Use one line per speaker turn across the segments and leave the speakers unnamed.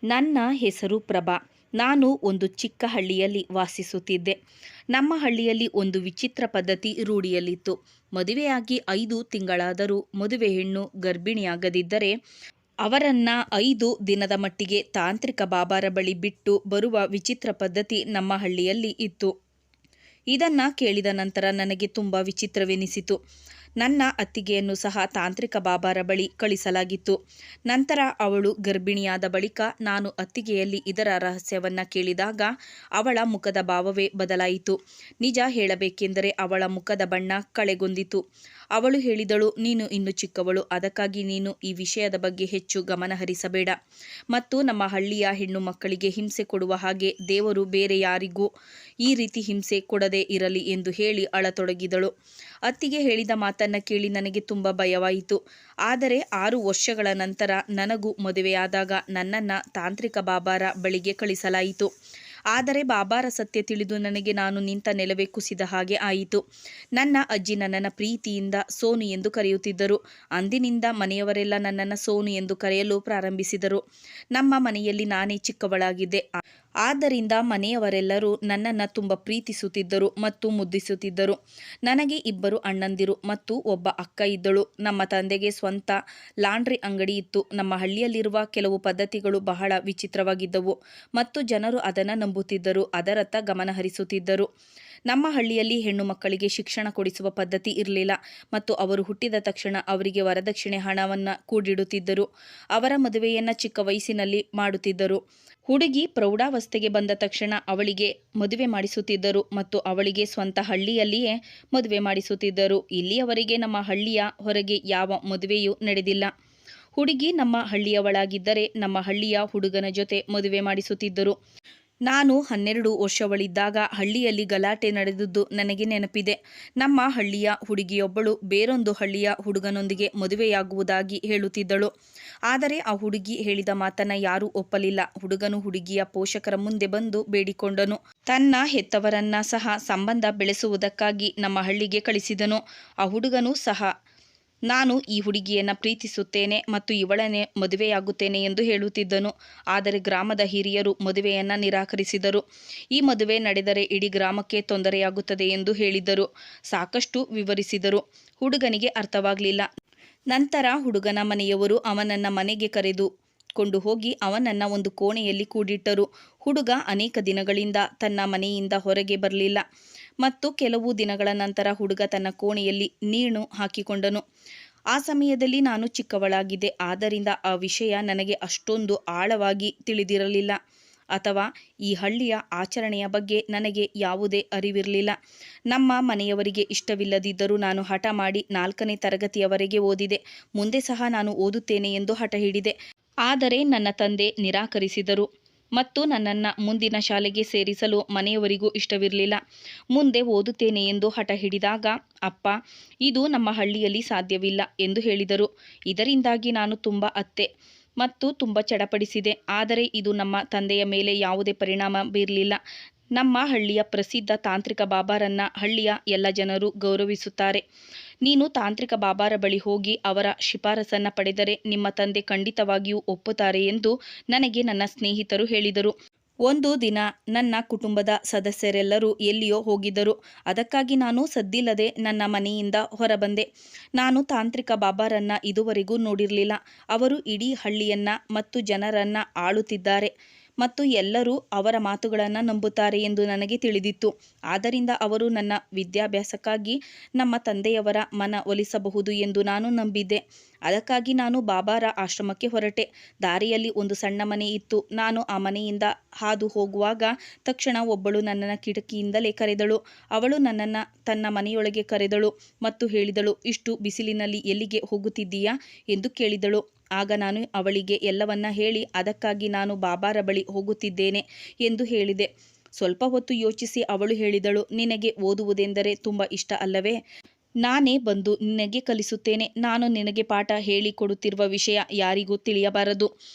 ನನ್ನ ಹೆಸರು ಪ್ರಭಾ. ನಾನು ಒಂದು ಚಿಕ್ಕ ಹಳ್ಳಿಯಲ್ಲಿ ವಾಸಿಸುತ್ತಿದ್ದೆ. ನಮ್ಮ ಹಳ್ಳಿಯಲ್ಲಿ ಒಂದು ವಿಚಿತ್ರ ಪದ್ಧತಿ ರೂಢಿಯಲ್ಲಿತ್ತು. ಮದುವೆಯಾಗಿ 5 ತಿಂಗಳಾದರೂ ಮದುವೆ ಹೆಣ್ಣು ಗರ್ಭಿಣಿಯಾಗದಿದ್ದರೆ ಅವರನ್ನ 5 ದಿನದ ಮಟ್ಟಿಗೆ ತಾಂತ್ರಿಕ ಬಾಬಾರ ಬಳಿ ಬಿಟ್ಟು ಬರುವ ವಿಚಿತ್ರ ಪದ್ಧತಿ ನಮ್ಮ ಹಳ್ಳಿಯಲ್ಲಿ ಇತ್ತು. ಇದನ್ನ ಕೇಳಿದ ನಂತರ ನನಗೆ ತುಂಬ ವಿಚಿತ್ರವೆನಿಸಿತು. ನನ್ನ ಅತ್ತಿಗೆಯನ್ನು ಸಹ ತಾಂತ್ರಿಕ ಬಾಬಾರ ಬಳಿ ಕಳಿಸಲಾಗಿತ್ತು. ನಂತರ ಅವಳು ಗರ್ಭಿಣಿಯಾದ ಬಳಿಕ ನಾನು ಅತ್ತಿಗೆಯಲ್ಲಿ ಇದರ ರಹಸ್ಯವನ್ನ ಕೇಳಿದಾಗ ಅವಳ ಮುಖದ ಭಾವವೇ ಬದಲಾಯಿತು. ನಿಜ ಹೇಳಬೇಕೆಂದರೆ ಅವಳ ಮುಖದ ಬಣ್ಣ ಕಳೆಗೊಂದಿತು. ಅವಳು ಹೇಳಿದಳು, ನೀನು ಇನ್ನು ಚಿಕ್ಕವಳು, ಅದಕ್ಕಾಗಿ ನೀನು ಈ ವಿಷಯದ ಬಗ್ಗೆ ಹೆಚ್ಚು ಗಮನ ಹರಿಸಬೇಡ ಮತ್ತು ನಮ್ಮ ಹಳ್ಳಿಯ ಹೆಣ್ಣು ಮಕ್ಕಳಿಗೆ ಹಿಂಸೆ ಕೊಡುವ ಹಾಗೆ ದೇವರು ಬೇರೆ ಯಾರಿಗೂ ಈ ರೀತಿ ಹಿಂಸೆ ಕೊಡದೇ ಇರಲಿ ಎಂದು ಹೇಳಿ ಅಳತೊಡಗಿದಳು. ಅತ್ತಿಗೆ ಹೇಳಿದ ಮಾತನ್ನ ಕೇಳಿ ನನಗೆ ತುಂಬ ಭಯವಾಯಿತು. ಆದರೆ 6 ವರ್ಷಗಳ ನಂತರ ನನಗೂ ಮದುವೆಯಾದಾಗ ನನ್ನನ್ನು ತಾಂತ್ರಿಕ ಬಾಬಾರ ಬಳಿಗೆ ಕಳಿಸಲಾಯಿತು. ಆದರೆ ಬಾಬಾರ ಸತ್ಯ ತಿಳಿದು ನನಗೆ ನಾನು ನಿಂತ ನೆಲವೇ ಕುಸಿದ ಹಾಗೆ ಆಯಿತು. ನನ್ನ ಅಜ್ಜಿ ನನ್ನನ್ನು ಪ್ರೀತಿಯಿಂದ ಸೋನು ಎಂದು ಕರೆಯುತ್ತಿದ್ದರು. ಅಂದಿನಿಂದ ಮನೆಯವರೆಲ್ಲ ನನ್ನನ್ನು ಸೋನು ಎಂದು ಕರೆಯಲು ಪ್ರಾರಂಭಿಸಿದರು. ನಮ್ಮ ಮನೆಯಲ್ಲಿ ನಾನೇ ಚಿಕ್ಕವಳಾಗಿದ್ದೆ. ಆದ್ದರಿಂದ ಮನೆಯವರೆಲ್ಲರೂ ನನ್ನನ್ನು ತುಂಬ ಪ್ರೀತಿಸುತ್ತಿದ್ದರು ಮತ್ತು ಮುದ್ದಿಸುತ್ತಿದ್ದರು. ನನಗೆ 2 ಅಣ್ಣಂದಿರು ಮತ್ತು ಒಬ್ಬ ಅಕ್ಕ ಇದ್ದಳು. ನಮ್ಮ ತಂದೆಗೆ ಸ್ವಂತ ಲಾಂಡ್ರಿ ಅಂಗಡಿ ಇತ್ತು. ನಮ್ಮ ಹಳ್ಳಿಯಲ್ಲಿರುವ ಕೆಲವು ಪದ್ಧತಿಗಳು ಬಹಳ ವಿಚಿತ್ರವಾಗಿದ್ದವು ಮತ್ತು ಜನರು ಅದನ್ನು ನಂಬುತ್ತಿದ್ದರು, ಅದರತ್ತ ಗಮನ ಹರಿಸುತ್ತಿದ್ದರು. ನಮ್ಮ ಹಳ್ಳಿಯಲ್ಲಿ ಹೆಣ್ಣು ಮಕ್ಕಳಿಗೆ ಶಿಕ್ಷಣ ಕೊಡಿಸುವ ಪದ್ಧತಿ ಇರಲಿಲ್ಲ ಮತ್ತು ಅವರು ಹುಟ್ಟಿದ ತಕ್ಷಣ ಅವರಿಗೆ ವರದಕ್ಷಿಣೆ ಹಣವನ್ನು ಕೂಡಿಡುತ್ತಿದ್ದರು. ಅವರ ಮದುವೆಯನ್ನು ಚಿಕ್ಕ ವಯಸ್ಸಿನಲ್ಲಿ ಮಾಡುತ್ತಿದ್ದರು. ಹುಡುಗಿ ಪ್ರೌಢಾವಸ್ಥೆಗೆ ಬಂದ ತಕ್ಷಣ ಅವಳಿಗೆ ಮದುವೆ ಮಾಡಿಸುತ್ತಿದ್ದರು ಮತ್ತು ಅವಳಿಗೆ ಸ್ವಂತ ಹಳ್ಳಿಯಲ್ಲಿಯೇ ಮದುವೆ ಮಾಡಿಸುತ್ತಿದ್ದರು. ಇಲ್ಲಿಯವರೆಗೆ ನಮ್ಮ ಹಳ್ಳಿಯ ಹೊರಗೆ ಯಾವ ಮದುವೆಯೂ ನಡೆದಿಲ್ಲ. ಹುಡುಗಿ ನಮ್ಮ ಹಳ್ಳಿಯವಳಾಗಿದ್ದರೆ ನಮ್ಮ ಹಳ್ಳಿಯ ಹುಡುಗನ ಜೊತೆ ಮದುವೆ ಮಾಡಿಸುತ್ತಿದ್ದರು. ನಾನು 12 ವರ್ಷವಳಿದ್ದಾಗ ಹಳ್ಳಿಯಲ್ಲಿ ಗಲಾಟೆ ನಡೆದಿದ್ದು ನನಗೆ ನೆನಪಿದೆ. ನಮ್ಮ ಹಳ್ಳಿಯ ಹುಡುಗಿಯೊಬ್ಬಳು ಬೇರೊಂದು ಹಳ್ಳಿಯ ಹುಡುಗನೊಂದಿಗೆ ಮದುವೆಯಾಗುವುದಾಗಿ ಹೇಳುತ್ತಿದ್ದಳು. ಆದರೆ ಆ ಹುಡುಗಿ ಹೇಳಿದ ಮಾತನ್ನ ಯಾರೂ ಒಪ್ಪಲಿಲ್ಲ. ಹುಡುಗನು ಹುಡುಗಿಯ ಪೋಷಕರ ಮುಂದೆ ಬಂದು ಬೇಡಿಕೊಂಡನು. ತನ್ನ ಹೆತ್ತವರನ್ನ ಸಹ ಸಂಬಂಧ ಬೆಳೆಸುವುದಕ್ಕಾಗಿ ನಮ್ಮ ಹಳ್ಳಿಗೆ ಕಳಿಸಿದನು. ಆ ಹುಡುಗನು ಸಹ ನಾನು ಈ ಹುಡುಗಿಯನ್ನು ಪ್ರೀತಿಸುತ್ತೇನೆ ಮತ್ತು ಇವಳನ್ನೇ ಮದುವೆಯಾಗುತ್ತೇನೆ ಎಂದು ಹೇಳುತ್ತಿದ್ದನು. ಆದರೆ ಗ್ರಾಮದ ಹಿರಿಯರು ಮದುವೆಯನ್ನು ನಿರಾಕರಿಸಿದರು. ಈ ಮದುವೆ ನಡೆದರೆ ಇಡೀ ಗ್ರಾಮಕ್ಕೆ ತೊಂದರೆಯಾಗುತ್ತದೆ ಎಂದು ಹೇಳಿದ್ದರು. ಸಾಕಷ್ಟು ವಿವರಿಸಿದರು. ಹುಡುಗನಿಗೆ ಅರ್ಥವಾಗಲಿಲ್ಲ. ನಂತರ ಹುಡುಗನ ಮನೆಯವರು ಅವನನ್ನು ಮನೆಗೆ ಕರೆದುಕೊಂಡು ಹೋಗಿ ಅವನನ್ನು ಒಂದು ಕೋಣೆಯಲ್ಲಿ ಕೂಡಿಟ್ಟರು. ಹುಡುಗ ಅನೇಕ ದಿನಗಳಿಂದ ತನ್ನ ಮನೆಯಿಂದ ಹೊರಗೆ ಬರಲಿಲ್ಲ ಮತ್ತು ಕೆಲವು ದಿನಗಳ ನಂತರ ಹುಡುಗ ತನ್ನ ಕೋಣೆಯಲ್ಲಿ ನೇಣು ಹಾಕಿಕೊಂಡನು. ಆ ಸಮಯದಲ್ಲಿ ನಾನು ಚಿಕ್ಕವಳಾಗಿದ್ದೆ. ಆದ್ದರಿಂದ ಆ ವಿಷಯ ನನಗೆ ಅಷ್ಟೊಂದು ಆಳವಾಗಿ ತಿಳಿದಿರಲಿಲ್ಲ ಅಥವಾ ಈ ಹಳ್ಳಿಯ ಆಚರಣೆಯ ಬಗ್ಗೆ ನನಗೆ ಯಾವುದೇ ಅರಿವಿರಲಿಲ್ಲ. ನಮ್ಮ ಮನೆಯವರಿಗೆ ಇಷ್ಟವಿಲ್ಲದಿದ್ದರೂ ನಾನು ಹಠ ಮಾಡಿ 4ನೇ ತರಗತಿಯವರೆಗೆ ಓದಿದೆ. ಮುಂದೆ ಸಹ ನಾನು ಓದುತ್ತೇನೆ ಎಂದು ಹಠ ಹಿಡಿದೆ. ಆದರೆ ನನ್ನ ತಂದೆ ನಿರಾಕರಿಸಿದರು ಮತ್ತು ನನ್ನನ್ನು ಮುಂದಿನ ಶಾಲೆಗೆ ಸೇರಿಸಲು ಮನೆಯವರಿಗೂ ಇಷ್ಟವಿರಲಿಲ್ಲ. ಮುಂದೆ ಓದುತ್ತೇನೆ ಎಂದು ಹಠ ಹಿಡಿದಾಗ ಅಪ್ಪ, ಇದು ನಮ್ಮ ಹಳ್ಳಿಯಲ್ಲಿ ಸಾಧ್ಯವಿಲ್ಲ ಎಂದು ಹೇಳಿದರು. ಇದರಿಂದಾಗಿ ನಾನು ತುಂಬ ಅತ್ತೆ ಮತ್ತು ತುಂಬ ಚಡಪಡಿಸಿದೆ. ಆದರೆ ಇದು ನಮ್ಮ ತಂದೆಯ ಮೇಲೆ ಯಾವುದೇ ಪರಿಣಾಮ ಬೀರಲಿಲ್ಲ. ನಮ್ಮ ಹಳ್ಳಿಯ ಪ್ರಸಿದ್ಧ ತಾಂತ್ರಿಕ ಬಾಬಾರನ್ನ ಹಳ್ಳಿಯ ಎಲ್ಲ ಜನರು ಗೌರವಿಸುತ್ತಾರೆ. ನೀನು ತಾಂತ್ರಿಕ ಬಾಬಾರ ಬಳಿ ಹೋಗಿ ಅವರ ಶಿಫಾರಸನ್ನು ಪಡೆದರೆ ನಿಮ್ಮ ತಂದೆ ಖಂಡಿತವಾಗಿಯೂ ಒಪ್ಪುತ್ತಾರೆ ಎಂದು ನನಗೆ ನನ್ನ ಸ್ನೇಹಿತರು ಹೇಳಿದರು. ಒಂದು ದಿನ ನನ್ನ ಕುಟುಂಬದ ಸದಸ್ಯರೆಲ್ಲರೂ ಎಲ್ಲಿಯೋ ಹೋಗಿದ್ದರು. ಅದಕ್ಕಾಗಿ ನಾನು ಸದ್ದಿಲ್ಲದೆ ನನ್ನ ಮನೆಯಿಂದ ಹೊರಬಂದೆ. ನಾನು ತಾಂತ್ರಿಕ ಬಾಬಾರನ್ನ ಇದುವರೆಗೂ ನೋಡಿರಲಿಲ್ಲ. ಅವರು ಇಡೀ ಹಳ್ಳಿಯನ್ನ ಮತ್ತು ಜನರನ್ನ ಆಳುತ್ತಿದ್ದಾರೆ ಮತ್ತು ಎಲ್ಲರೂ ಅವರ ಮಾತುಗಳನ್ನು ನಂಬುತ್ತಾರೆ ಎಂದು ನನಗೆ ತಿಳಿದಿತ್ತು. ಆದ್ದರಿಂದ ಅವರು ನನ್ನ ವಿದ್ಯಾಭ್ಯಾಸಕ್ಕಾಗಿ ನಮ್ಮ ತಂದೆಯವರ ಮನ ಒಲಿಸಬಹುದು ಎಂದು ನಾನು ನಂಬಿದ್ದೆ. ಅದಕ್ಕಾಗಿ ನಾನು ಬಾಬಾರ ಆಶ್ರಮಕ್ಕೆ ಹೊರಟೆ. ದಾರಿಯಲ್ಲಿ ಒಂದು ಸಣ್ಣ ಮನೆ ಇತ್ತು. ನಾನು ಆ ಮನೆಯಿಂದ ಹಾದು ಹೋಗುವಾಗ ತಕ್ಷಣ ಒಬ್ಬಳು ನನ್ನನ್ನು ಕಿಟಕಿಯಿಂದಲೇ ಕರೆದಳು. ಅವಳು ನನ್ನನ್ನು ತನ್ನ ಮನೆಯೊಳಗೆ ಕರೆದಳು ಮತ್ತು ಹೇಳಿದಳು, ಇಷ್ಟು ಬಿಸಿಲಿನಲ್ಲಿ ಎಲ್ಲಿಗೆ ಹೋಗುತ್ತಿದ್ದೀಯಾ ಎಂದು ಕೇಳಿದಳು. ಆಗ ನಾನು ಅವಳಿಗೆ ಎಲ್ಲವನ್ನ ಹೇಳಿ ಅದಕ್ಕಾಗಿ ನಾನು ಬಾಬಾರ ಬಳಿ ಹೋಗುತ್ತಿದ್ದೇನೆ ಎಂದು ಹೇಳಿದೆ. ಸ್ವಲ್ಪ ಹೊತ್ತು ಯೋಚಿಸಿ ಅವಳು ಹೇಳಿದಳು, ನಿನಗೆ ಓದುವುದೆಂದರೆ ತುಂಬ ಇಷ್ಟ ಅಲ್ಲವೇ? ನಾನೇ ಬಂದು ನಿನಗೆ ಕಲಿಸುತ್ತೇನೆ. ನಾನು ನಿನಗೆ ಪಾಠ ಹೇಳಿಕೊಡುತ್ತಿರುವ ವಿಷಯ ಯಾರಿಗೂ ತಿಳಿಯಬಾರದು.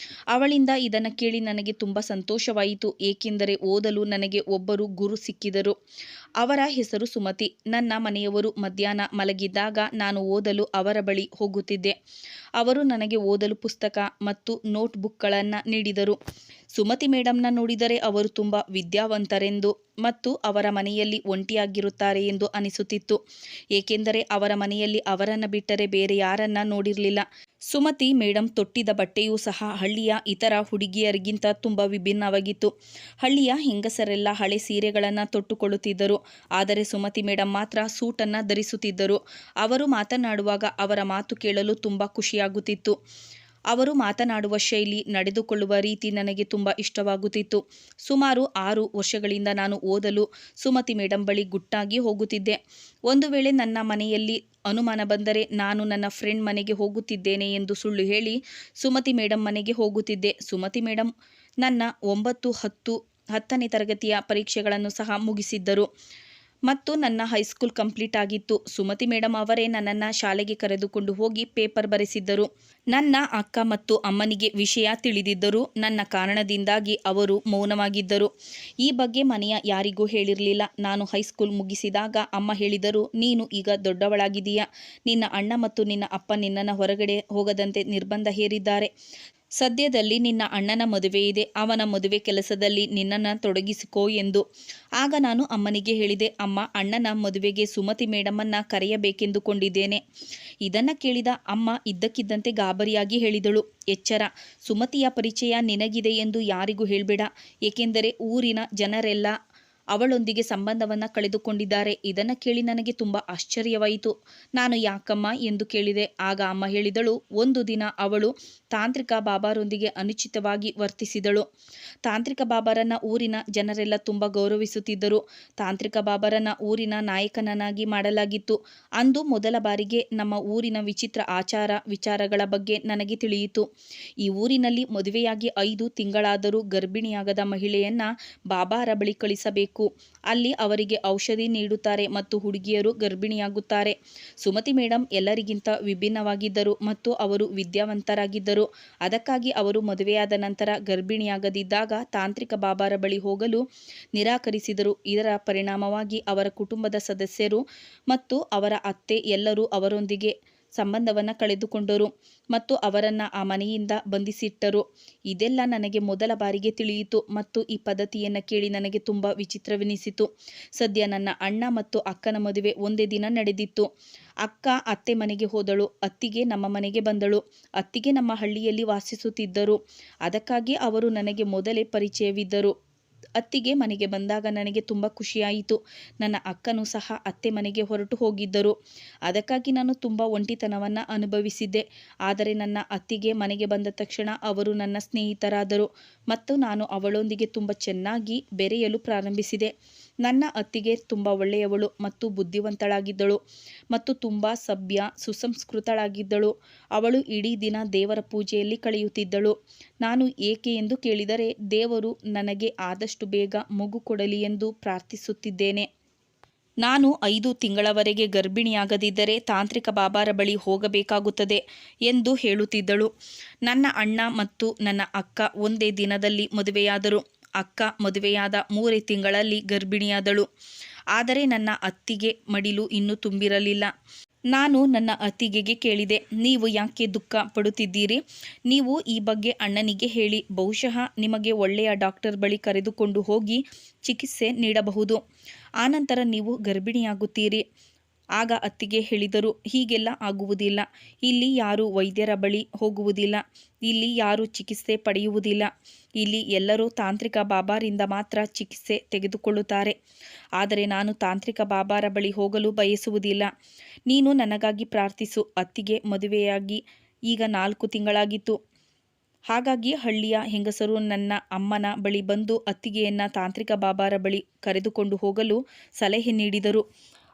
ಅವಳಿಂದ ಇದನ್ನು ಕೇಳಿ ನನಗೆ ತುಂಬ ಸಂತೋಷವಾಯಿತು, ಏಕೆಂದರೆ ಓದಲು ನನಗೆ ಒಬ್ಬರು ಗುರು ಸಿಕ್ಕಿದರು. ಅವರ ಹೆಸರು ಸುಮತಿ. ನನ್ನ ಮನೆಯವರು ಮಧ್ಯಾಹ್ನ ಮಲಗಿದ್ದಾಗ ನಾನು ಓದಲು ಅವರ ಬಳಿ ಹೋಗುತ್ತಿದ್ದೆ. ಅವರು ನನಗೆ ಓದಲು ಪುಸ್ತಕ ಮತ್ತು ನೋಟ್ಬುಕ್ಗಳನ್ನು ನೀಡಿದರು. ಸುಮತಿ ಮೇಡಮ್ನ ನೋಡಿದರೆ ಅವರು ತುಂಬ ವಿದ್ಯಾವಂತರೆಂದು ಮತ್ತು ಅವರ ಮನೆಯಲ್ಲಿ ಒಂಟಿಯಾಗಿರುತ್ತಾರೆ ಎಂದು ಅನಿಸುತ್ತಿತ್ತು. ಏಕೆಂದರೆ ಅವರ ಮನೆಯಲ್ಲಿ ಅವರನ್ನು ಬಿಟ್ಟರೆ ಬೇರೆ ಯಾರನ್ನ ನೋಡಿರಲಿಲ್ಲ. ಸುಮತಿ ಮೇಡಮ್ ತೊಟ್ಟಿದ್ದ ಬಟ್ಟೆಯೂ ಸಹ ಹಳ್ಳಿಯ ಇತರ ಹುಡುಗಿಯರಿಗಿಂತ ತುಂಬ ವಿಭಿನ್ನವಾಗಿತ್ತು. ಹಳ್ಳಿಯ ಹೆಂಗಸರೆಲ್ಲ ಹಳೆ ಸೀರೆಗಳನ್ನು ತೊಟ್ಟುಕೊಳ್ಳುತ್ತಿದ್ದರು. ಆದರೆ ಸುಮತಿ ಮೇಡಮ್ ಮಾತ್ರ ಸೂಟನ್ನು ಧರಿಸುತ್ತಿದ್ದರು. ಅವರು ಮಾತನಾಡುವಾಗ ಅವರ ಮಾತು ಕೇಳಲು ತುಂಬ ಖುಷಿಯಾಗುತ್ತಿತ್ತು. ಅವರು ಮಾತನಾಡುವ ಶೈಲಿ, ನಡೆದುಕೊಳ್ಳುವ ರೀತಿ ನನಗೆ ತುಂಬ ಇಷ್ಟವಾಗುತ್ತಿತ್ತು. ಸುಮಾರು 6 ವರ್ಷಗಳಿಂದ ನಾನು ಓದಲು ಸುಮತಿ ಮೇಡಮ್ ಬಳಿ ಗುಟ್ಟಾಗಿ ಹೋಗುತ್ತಿದ್ದೆ. ಒಂದು ವೇಳೆ ನನ್ನ ಮನೆಯಲ್ಲಿ ಅನುಮಾನ ಬಂದರೆ ನಾನು ನನ್ನ ಫ್ರೆಂಡ್ ಮನೆಗೆ ಹೋಗುತ್ತಿದ್ದೇನೆ ಎಂದು ಸುಳ್ಳು ಹೇಳಿ ಸುಮತಿ ಮೇಡಮ್ ಮನೆಗೆ ಹೋಗುತ್ತಿದ್ದೆ. ಸುಮತಿ ಮೇಡಮ್ ನನ್ನ 9, 10, 10ನೇ ತರಗತಿಯ ಪರೀಕ್ಷೆಗಳನ್ನು ಸಹ ಮುಗಿಸಿದ್ದರು ಮತ್ತು ನನ್ನ ಹೈಸ್ಕೂಲ್ ಕಂಪ್ಲೀಟ್ ಆಗಿತ್ತು. ಸುಮತಿ ಮೇಡಮ್ ಅವರೇ ನನ್ನನ್ನು ಶಾಲೆಗೆ ಕರೆದುಕೊಂಡು ಹೋಗಿ ಪೇಪರ್ ಬರೆಸಿದ್ದರು. ನನ್ನ ಅಕ್ಕ ಮತ್ತು ಅಮ್ಮನಿಗೆ ವಿಷಯ ತಿಳಿದಿದ್ದರೂ ನನ್ನ ಕಾರಣದಿಂದಾಗಿ ಅವರು ಮೌನವಾಗಿದ್ದರು. ಈ ಬಗ್ಗೆ ಮನೆಯ ಯಾರಿಗೂ ಹೇಳಿರಲಿಲ್ಲ. ನಾನು ಹೈಸ್ಕೂಲ್ ಮುಗಿಸಿದಾಗ ಅಮ್ಮ ಹೇಳಿದರು, ನೀನು ಈಗ ದೊಡ್ಡವಳಾಗಿದೀಯಾ, ನಿನ್ನ ಅಣ್ಣ ಮತ್ತು ನಿನ್ನ ಅಪ್ಪ ನಿನ್ನನ್ನು ಹೊರಗಡೆ ಹೋಗದಂತೆ ನಿರ್ಬಂಧ ಹೇರಿದ್ದಾರೆ. ಸದ್ಯದಲ್ಲಿ ನಿನ್ನ ಅಣ್ಣನ ಮದುವೆ ಇದೆ, ಅವನ ಮದುವೆ ಕೆಲಸದಲ್ಲಿ ನಿನ್ನನ್ನು ತೊಡಗಿಸಿಕೋ ಎಂದು. ಆಗ ನಾನು ಅಮ್ಮನಿಗೆ ಹೇಳಿದೆ, ಅಮ್ಮ, ಅಣ್ಣನ ಮದುವೆಗೆ ಸುಮತಿ ಮೇಡಮನ್ನು ಕರೆಯಬೇಕೆಂದುಕೊಂಡಿದ್ದೇನೆ. ಇದನ್ನು ಕೇಳಿದ ಅಮ್ಮ ಇದ್ದಕ್ಕಿದ್ದಂತೆ ಗಾಬರಿಯಾಗಿ ಹೇಳಿದಳು, ಎಚ್ಚರ, ಸುಮತಿಯ ಪರಿಚಯ ನಿನಗಿದೆ ಎಂದು ಯಾರಿಗೂ ಹೇಳಬೇಡ, ಏಕೆಂದರೆ ಊರಿನ ಜನರೆಲ್ಲ ಅವಳೊಂದಿಗೆ ಸಂಬಂಧವನ್ನು ಕಳೆದುಕೊಂಡಿದ್ದಾರೆ. ಇದನ್ನು ಕೇಳಿ ನನಗೆ ತುಂಬ ಆಶ್ಚರ್ಯವಾಯಿತು. ನಾನು ಯಾಕಮ್ಮ ಎಂದು ಕೇಳಿದೆ. ಆಗ ಅಮ್ಮ ಹೇಳಿದಳು, ಒಂದು ದಿನ ಅವಳು ತಾಂತ್ರಿಕ ಬಾಬಾರೊಂದಿಗೆ ಅನುಚಿತವಾಗಿ ವರ್ತಿಸಿದಳು. ತಾಂತ್ರಿಕ ಬಾಬಾರನ್ನ ಊರಿನ ಜನರೆಲ್ಲ ತುಂಬ ಗೌರವಿಸುತ್ತಿದ್ದರು. ತಾಂತ್ರಿಕ ಬಾಬಾರನ್ನ ಊರಿನ ನಾಯಕನನ್ನಾಗಿ ಮಾಡಲಾಗಿತ್ತು. ಅಂದು ಮೊದಲ ಬಾರಿಗೆ ನಮ್ಮ ಊರಿನ ವಿಚಿತ್ರ ಆಚಾರ ವಿಚಾರಗಳ ಬಗ್ಗೆ ನನಗೆ ತಿಳಿಯಿತು. ಈ ಊರಿನಲ್ಲಿ ಮದುವೆಯಾಗಿ 5 ತಿಂಗಳಾದರೂ ಗರ್ಭಿಣಿಯಾಗದ ಮಹಿಳೆಯನ್ನ ಬಾಬಾರ ಬಳಿ ಕಳಿಸಬೇಕು. ಅಲ್ಲಿ ಅವರಿಗೆ ಔಷಧಿ ನೀಡುತ್ತಾರೆ ಮತ್ತು ಹುಡುಗಿಯರು ಗರ್ಭಿಣಿಯಾಗುತ್ತಾರೆ. ಸುಮತಿ ಮೇಡಮ್ ಎಲ್ಲರಿಗಿಂತ ವಿಭಿನ್ನವಾಗಿದ್ದರು ಮತ್ತು ಅವರು ವಿದ್ಯಾವಂತರಾಗಿದ್ದರು. ಅದಕ್ಕಾಗಿ ಅವರು ಮದುವೆಯಾದ ನಂತರ ಗರ್ಭಿಣಿಯಾಗದಿದ್ದಾಗ ತಾಂತ್ರಿಕ ಬಾಬಾರ ಬಳಿ ಹೋಗಲು ನಿರಾಕರಿಸಿದರು. ಇದರ ಪರಿಣಾಮವಾಗಿ ಅವರ ಕುಟುಂಬದ ಸದಸ್ಯರು ಮತ್ತು ಅವರ ಅತ್ತೆ ಎಲ್ಲರೂ ಅವರೊಂದಿಗೆ ಸಂಬಂಧವನ್ನು ಕಳೆದುಕೊಂಡರು ಮತ್ತು ಅವರನ್ನು ಆ ಮನೆಯಿಂದ ಬಂಧಿಸಿಟ್ಟರು. ಇದೆಲ್ಲ ನನಗೆ ಮೊದಲ ಬಾರಿಗೆ ತಿಳಿಯಿತು ಮತ್ತು ಈ ಪದ್ಧತಿಯನ್ನು ಕೇಳಿ ನನಗೆ ತುಂಬ ವಿಚಿತ್ರವೆನಿಸಿತು. ಸದ್ಯ ನನ್ನ ಅಣ್ಣ ಮತ್ತು ಅಕ್ಕನ ಮದುವೆ ಒಂದೇ ದಿನ ನಡೆದಿತ್ತು. ಅಕ್ಕ ಅತ್ತೆ ಮನೆಗೆ ಹೋದಳು, ಅತ್ತಿಗೆ ನಮ್ಮ ಮನೆಗೆ ಬಂದಳು. ಅತ್ತಿಗೆ ನಮ್ಮ ಹಳ್ಳಿಯಲ್ಲಿ ವಾಸಿಸುತ್ತಿದ್ದರು, ಅದಕ್ಕಾಗಿ ಅವರು ನನಗೆ ಮೊದಲೇ ಪರಿಚಯವಿದ್ದರು. ಅತ್ತಿಗೆ ಮನೆಗೆ ಬಂದಾಗ ನನಗೆ ತುಂಬ ಖುಷಿಯಾಯಿತು. ನನ್ನ ಅಕ್ಕನೂ ಸಹ ಅತ್ತೆ ಮನೆಗೆ ಹೊರಟು ಹೋಗಿದ್ದರು. ಅದಕ್ಕಾಗಿ ನಾನು ತುಂಬ ಒಂಟಿತನವನ್ನು ಅನುಭವಿಸಿದ್ದೆ. ಆದರೆ ನನ್ನ ಅತ್ತಿಗೆ ಮನೆಗೆ ಬಂದ ತಕ್ಷಣ ಅವರು ನನ್ನ ಸ್ನೇಹಿತರಾದರು ಮತ್ತು ನಾನು ಅವಳೊಂದಿಗೆ ತುಂಬ ಚೆನ್ನಾಗಿ ಬೆರೆಯಲು ಪ್ರಾರಂಭಿಸಿದೆ. ನನ್ನ ಅತ್ತಿಗೆ ತುಂಬ ಒಳ್ಳೆಯವಳು ಮತ್ತು ಬುದ್ಧಿವಂತಳಾಗಿದ್ದಳು ಮತ್ತು ತುಂಬ ಸಭ್ಯ ಸುಸಂಸ್ಕೃತಳಾಗಿದ್ದಳು. ಅವಳು ಇಡೀ ದಿನ ದೇವರ ಪೂಜೆಯಲ್ಲಿ ಕಳೆಯುತ್ತಿದ್ದಳು. ನಾನು ಏಕೆ ಎಂದು ಕೇಳಿದರೆ, ದೇವರು ನನಗೆ ಆದಷ್ಟು ಬೇಗ ಮಗು ಕೊಡಲಿ ಎಂದು ಪ್ರಾರ್ಥಿಸುತ್ತಿದ್ದೇನೆ. ನಾನು 5 ತಿಂಗಳವರೆಗೆ ಗರ್ಭಿಣಿಯಾಗದಿದ್ದರೆ ತಾಂತ್ರಿಕ ಬಾಬಾರ ಬಳಿ ಹೋಗಬೇಕಾಗುತ್ತದೆ ಎಂದು ಹೇಳುತ್ತಿದ್ದಳು. ನನ್ನ ಅಣ್ಣ ಮತ್ತು ನನ್ನ ಅಕ್ಕ ಒಂದೇ ದಿನದಲ್ಲಿ ಮದುವೆಯಾದರು. ಅಕ್ಕ ಮದುವೆಯಾದ 3 ತಿಂಗಳಲ್ಲಿ ಗರ್ಭಿಣಿಯಾದಳು. ಆದರೆ ನನ್ನ ಅತ್ತಿಗೆ ಮಡಿಲು ಇನ್ನೂ ತುಂಬಿರಲಿಲ್ಲ. ನಾನು ನನ್ನ ಅತ್ತಿಗೆಗೆ ಕೇಳಿದೆ, ನೀವು ಯಾಕೆ ದುಃಖ ಪಡುತ್ತಿದ್ದೀರಿ? ನೀವು ಈ ಬಗ್ಗೆ ಅಣ್ಣನಿಗೆ ಹೇಳಿ, ಬಹುಶಃ ನಿಮಗೆ ಒಳ್ಳೆಯ ಡಾಕ್ಟರ್ ಬಳಿ ಕರೆದುಕೊಂಡು ಹೋಗಿ ಚಿಕಿತ್ಸೆ ನೀಡಬಹುದು. ಆನಂತರ ನೀವು ಗರ್ಭಿಣಿಯಾಗುತ್ತೀರಿ. ಆಗ ಅತ್ತಿಗೆ ಹೇಳಿದರು, ಹೀಗೆಲ್ಲ ಆಗುವುದಿಲ್ಲ. ಇಲ್ಲಿ ಯಾರೂ ವೈದ್ಯರ ಬಳಿ ಹೋಗುವುದಿಲ್ಲ. ಇಲ್ಲಿ ಯಾರೂ ಚಿಕಿತ್ಸೆ ಪಡೆಯುವುದಿಲ್ಲ. ಇಲ್ಲಿ ಎಲ್ಲರೂ ತಾಂತ್ರಿಕ ಬಾಬಾರಿಂದ ಮಾತ್ರ ಚಿಕಿತ್ಸೆ ತೆಗೆದುಕೊಳ್ಳುತ್ತಾರೆ. ಆದರೆ ನಾನು ತಾಂತ್ರಿಕ ಬಾಬಾರ ಬಳಿ ಹೋಗಲು ಬಯಸುವುದಿಲ್ಲ. ನೀನು ನನಗಾಗಿ ಪ್ರಾರ್ಥಿಸು. ಅತ್ತಿಗೆ ಮದುವೆಯಾಗಿ ಈಗ 4 ತಿಂಗಳಾಗಿತ್ತು. ಹಾಗಾಗಿ ಹಳ್ಳಿಯ ಹೆಂಗಸರು ನನ್ನ ಅಮ್ಮನ ಬಳಿ ಬಂದು ಅತ್ತಿಗೆಯನ್ನು ತಾಂತ್ರಿಕ ಬಾಬಾರ ಬಳಿ ಕರೆದುಕೊಂಡು ಹೋಗಲು ಸಲಹೆ ನೀಡಿದರು.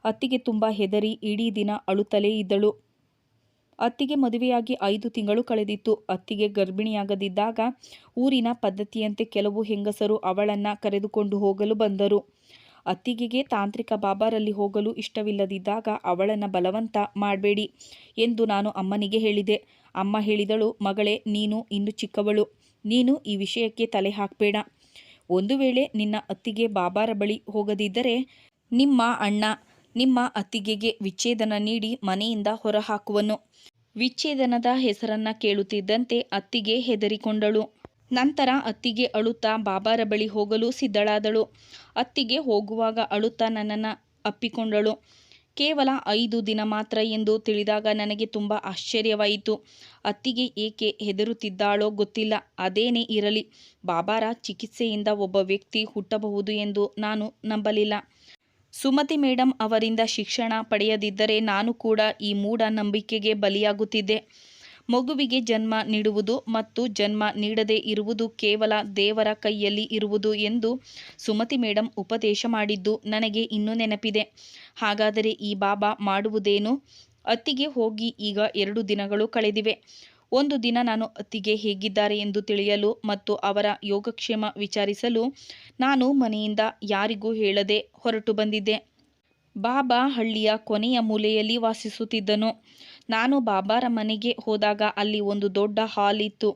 ಅತ್ತಿಗೆ ತುಂಬ ಹೆದರಿ ಇಡೀ ದಿನ ಅಳುತ್ತಲೇ ಇದ್ದಳು. ಅತ್ತಿಗೆ ಮದುವೆಯಾಗಿ 5 ತಿಂಗಳು ಕಳೆದಿತ್ತು. ಅತ್ತಿಗೆ ಗರ್ಭಿಣಿಯಾಗದಿದ್ದಾಗ ಊರಿನ ಪದ್ಧತಿಯಂತೆ ಕೆಲವು ಹೆಂಗಸರು ಅವಳನ್ನು ಕರೆದುಕೊಂಡು ಹೋಗಲು ಬಂದರು. ಅತ್ತಿಗೆಗೆ ತಾಂತ್ರಿಕ ಬಾಬಾರಲ್ಲಿ ಹೋಗಲು ಇಷ್ಟವಿಲ್ಲದಿದ್ದಾಗ ಅವಳನ್ನು ಬಲವಂತ ಮಾಡಬೇಡಿ ಎಂದು ನಾನು ಅಮ್ಮನಿಗೆ ಹೇಳಿದೆ. ಅಮ್ಮ ಹೇಳಿದಳು, ಮಗಳೇ, ನೀನು ಇನ್ನು ಚಿಕ್ಕವಳು. ನೀನು ಈ ವಿಷಯಕ್ಕೆ ತಲೆ ಹಾಕಬೇಡ. ಒಂದು ವೇಳೆ ನಿನ್ನ ಅತ್ತಿಗೆ ಬಾಬಾರ ಬಳಿ ಹೋಗದಿದ್ದರೆ ನಿಮ್ಮ ಅಣ್ಣ ನಿಮ್ಮ ಅತ್ತಿಗೆಗೆ ವಿಚ್ಛೇದನ ನೀಡಿ ಮನೆಯಿಂದ ಹೊರಹಾಕುವನು. ವಿಚ್ಛೇದನದ ಹೆಸರನ್ನ ಕೇಳುತ್ತಿದ್ದಂತೆ ಅತ್ತಿಗೆ ಹೆದರಿಕೊಂಡಳು. ನಂತರ ಅತ್ತಿಗೆ ಅಳುತ್ತಾ ಬಾಬಾರ ಬಳಿ ಹೋಗಲು ಸಿದ್ಧಳಾದಳು. ಅತ್ತಿಗೆ ಹೋಗುವಾಗ ಅಳುತ್ತಾ ನನ್ನನ್ನು ಅಪ್ಪಿಕೊಂಡಳು. ಕೇವಲ 5 ದಿನ ಮಾತ್ರ ಎಂದು ತಿಳಿದಾಗ ನನಗೆ ತುಂಬ ಆಶ್ಚರ್ಯವಾಯಿತು. ಅತ್ತಿಗೆ ಏಕೆ ಹೆದರುತ್ತಿದ್ದಾಳೋ ಗೊತ್ತಿಲ್ಲ. ಅದೇನೇ ಇರಲಿ, ಬಾಬಾರ ಚಿಕಿತ್ಸೆಯಿಂದ ಒಬ್ಬ ವ್ಯಕ್ತಿ ಹುಟ್ಟಬಹುದು ಎಂದು ನಾನು ನಂಬಲಿಲ್ಲ. ಸುಮತಿ ಮೇಡಮ್ ಅವರಿಂದ ಶಿಕ್ಷಣ ಪಡೆಯದಿದ್ದರೆ ನಾನು ಕೂಡ ಈ ಮೂಢನಂಬಿಕೆಗೆ ಬಲಿಯಾಗುತ್ತಿದ್ದೆ. ಮಗುವಿಗೆ ಜನ್ಮ ನೀಡುವುದು ಮತ್ತು ಜನ್ಮ ನೀಡದೇ ಇರುವುದು ಕೇವಲ ದೇವರ ಕೈಯಲ್ಲಿ ಇರುವುದು ಎಂದು ಸುಮತಿ ಮೇಡಮ್ ಉಪದೇಶ ಮಾಡಿದ್ದು ನನಗೆ ಇನ್ನೂ ನೆನಪಿದೆ. ಹಾಗಾದರೆ ಈ ಬಾಬಾ ಮಾಡುವುದೇನು? ಅತ್ತಿಗೆ ಹೋಗಿ ಈಗ 2 ದಿನಗಳು ಕಳೆದಿವೆ. ಒಂದು ದಿನ ನಾನು ಅತ್ತಿಗೆ ಹೇಗಿದ್ದಾರೆ ಎಂದು ತಿಳಿಯಲು ಮತ್ತು ಅವರ ಯೋಗಕ್ಷೇಮ ವಿಚಾರಿಸಲು ನಾನು ಮನೆಯಿಂದ ಯಾರಿಗೂ ಹೇಳದೆ ಹೊರಟು ಬಂದಿದ್ದೆ. ಬಾಬಾ ಹಳ್ಳಿಯ ಕೊನೆಯ ಮೂಲೆಯಲ್ಲಿ ವಾಸಿಸುತ್ತಿದ್ದನು. ನಾನು ಬಾಬಾರ ಮನೆಗೆ ಹೋದಾಗ ಅಲ್ಲಿ ಒಂದು ದೊಡ್ಡ ಹಾಲ್ ಇತ್ತು.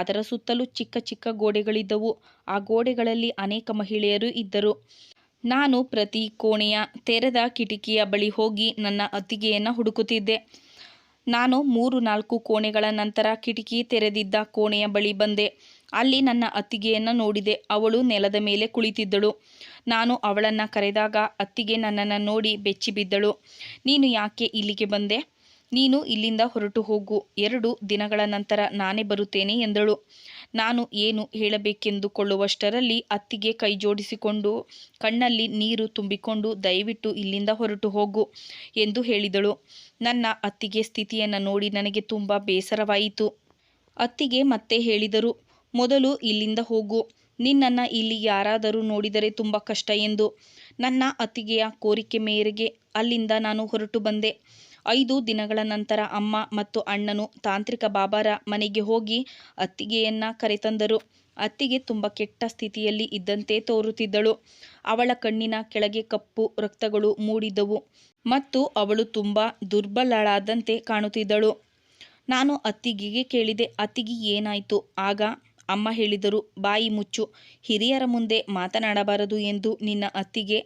ಅದರ ಸುತ್ತಲೂ ಚಿಕ್ಕ ಚಿಕ್ಕ ಗೋಡೆಗಳಿದ್ದವು. ಆ ಗೋಡೆಗಳಲ್ಲಿ ಅನೇಕ ಮಹಿಳೆಯರು ಇದ್ದರು. ನಾನು ಪ್ರತಿ ಕೋಣೆಯ ತೆರೆದ ಕಿಟಕಿಯ ಬಳಿ ಹೋಗಿ ನನ್ನ ಅತ್ತಿಗೆಯನ್ನು ಹುಡುಕುತ್ತಿದ್ದೆ. ನಾನು 3-4 ಕೋಣೆಗಳ ನಂತರ ಕಿಟಕಿ ತೆರೆದಿದ್ದ ಕೋಣೆಯ ಬಳಿ ಬಂದೆ. ಅಲ್ಲಿ ನನ್ನ ಅತ್ತಿಗೆಯನ್ನು ನೋಡಿದೆ. ಅವಳು ನೆಲದ ಮೇಲೆ ಕುಳಿತಿದ್ದಳು. ನಾನು ಅವಳನ್ನು ಕರೆದಾಗ ಅತ್ತಿಗೆ ನನ್ನನ್ನು ನೋಡಿ ಬೆಚ್ಚಿಬಿದ್ದಳು. ನೀನು ಯಾಕೆ ಇಲ್ಲಿಗೆ ಬಂದೆ? ನೀನು ಇಲ್ಲಿಂದ ಹೊರಟು ಹೋಗು. 2 ದಿನಗಳ ನಂತರ ನಾನೇ ಬರುತ್ತೇನೆ ಎಂದಳು. ನಾನು ಏನು ಹೇಳಬೇಕೆಂದುಕೊಳ್ಳುವಷ್ಟರಲ್ಲಿ ಅತ್ತಿಗೆ ಕೈ ಜೋಡಿಸಿಕೊಂಡು ಕಣ್ಣಲ್ಲಿ ನೀರು ತುಂಬಿಕೊಂಡು ದಯವಿಟ್ಟು ಇಲ್ಲಿಂದ ಹೊರಟು ಹೋಗು ಎಂದು ಹೇಳಿದಳು. ನನ್ನ ಅತ್ತಿಗೆ ಸ್ಥಿತಿಯನ್ನು ನೋಡಿ ನನಗೆ ತುಂಬ ಬೇಸರವಾಯಿತು. ಅತ್ತಿಗೆ ಮತ್ತೆ ಹೇಳಿದರು, ಮೊದಲು ಇಲ್ಲಿಂದ ಹೋಗು. ನಿನ್ನನ್ನು ಇಲ್ಲಿ ಯಾರಾದರೂ ನೋಡಿದರೆ ತುಂಬ ಕಷ್ಟ ಎಂದು. ನನ್ನ ಅತ್ತಿಗೆಯ ಕೋರಿಕೆ ಮೇರೆಗೆ ಅಲ್ಲಿಂದ ನಾನು ಹೊರಟು ಬಂದೆ. 5 ದಿನಗಳ ನಂತರ ಅಮ್ಮ ಮತ್ತು ಅಣ್ಣನು ತಾಂತ್ರಿಕ ಬಾಬಾರ ಮನೆಗೆ ಹೋಗಿ ಅತ್ತಿಗೆಯನ್ನು ಕರೆತಂದರು. ಅತ್ತಿಗೆ ತುಂಬ ಕೆಟ್ಟ ಸ್ಥಿತಿಯಲ್ಲಿ ಇದ್ದಂತೆ ತೋರುತ್ತಿದ್ದಳು. ಅವಳ ಕಣ್ಣಿನ ಕೆಳಗೆ ಕಪ್ಪು ರಕ್ತಗಳು ಮೂಡಿದ್ದವು ಮತ್ತು ಅವಳು ತುಂಬ ದುರ್ಬಲಳಾದಂತೆ ಕಾಣುತ್ತಿದ್ದಳು. ನಾನು ಅತ್ತಿಗೆಗೆ ಕೇಳಿದೆ, ಅತ್ತಿಗೆ ಏನಾಯಿತು? ಆಗ ಅಮ್ಮ ಹೇಳಿದರು, ಬಾಯಿ ಮುಚ್ಚು, ಹಿರಿಯರ ಮುಂದೆ ಮಾತನಾಡಬಾರದು ಎಂದು ನಿನ್ನ ಅತ್ತಿಗೆ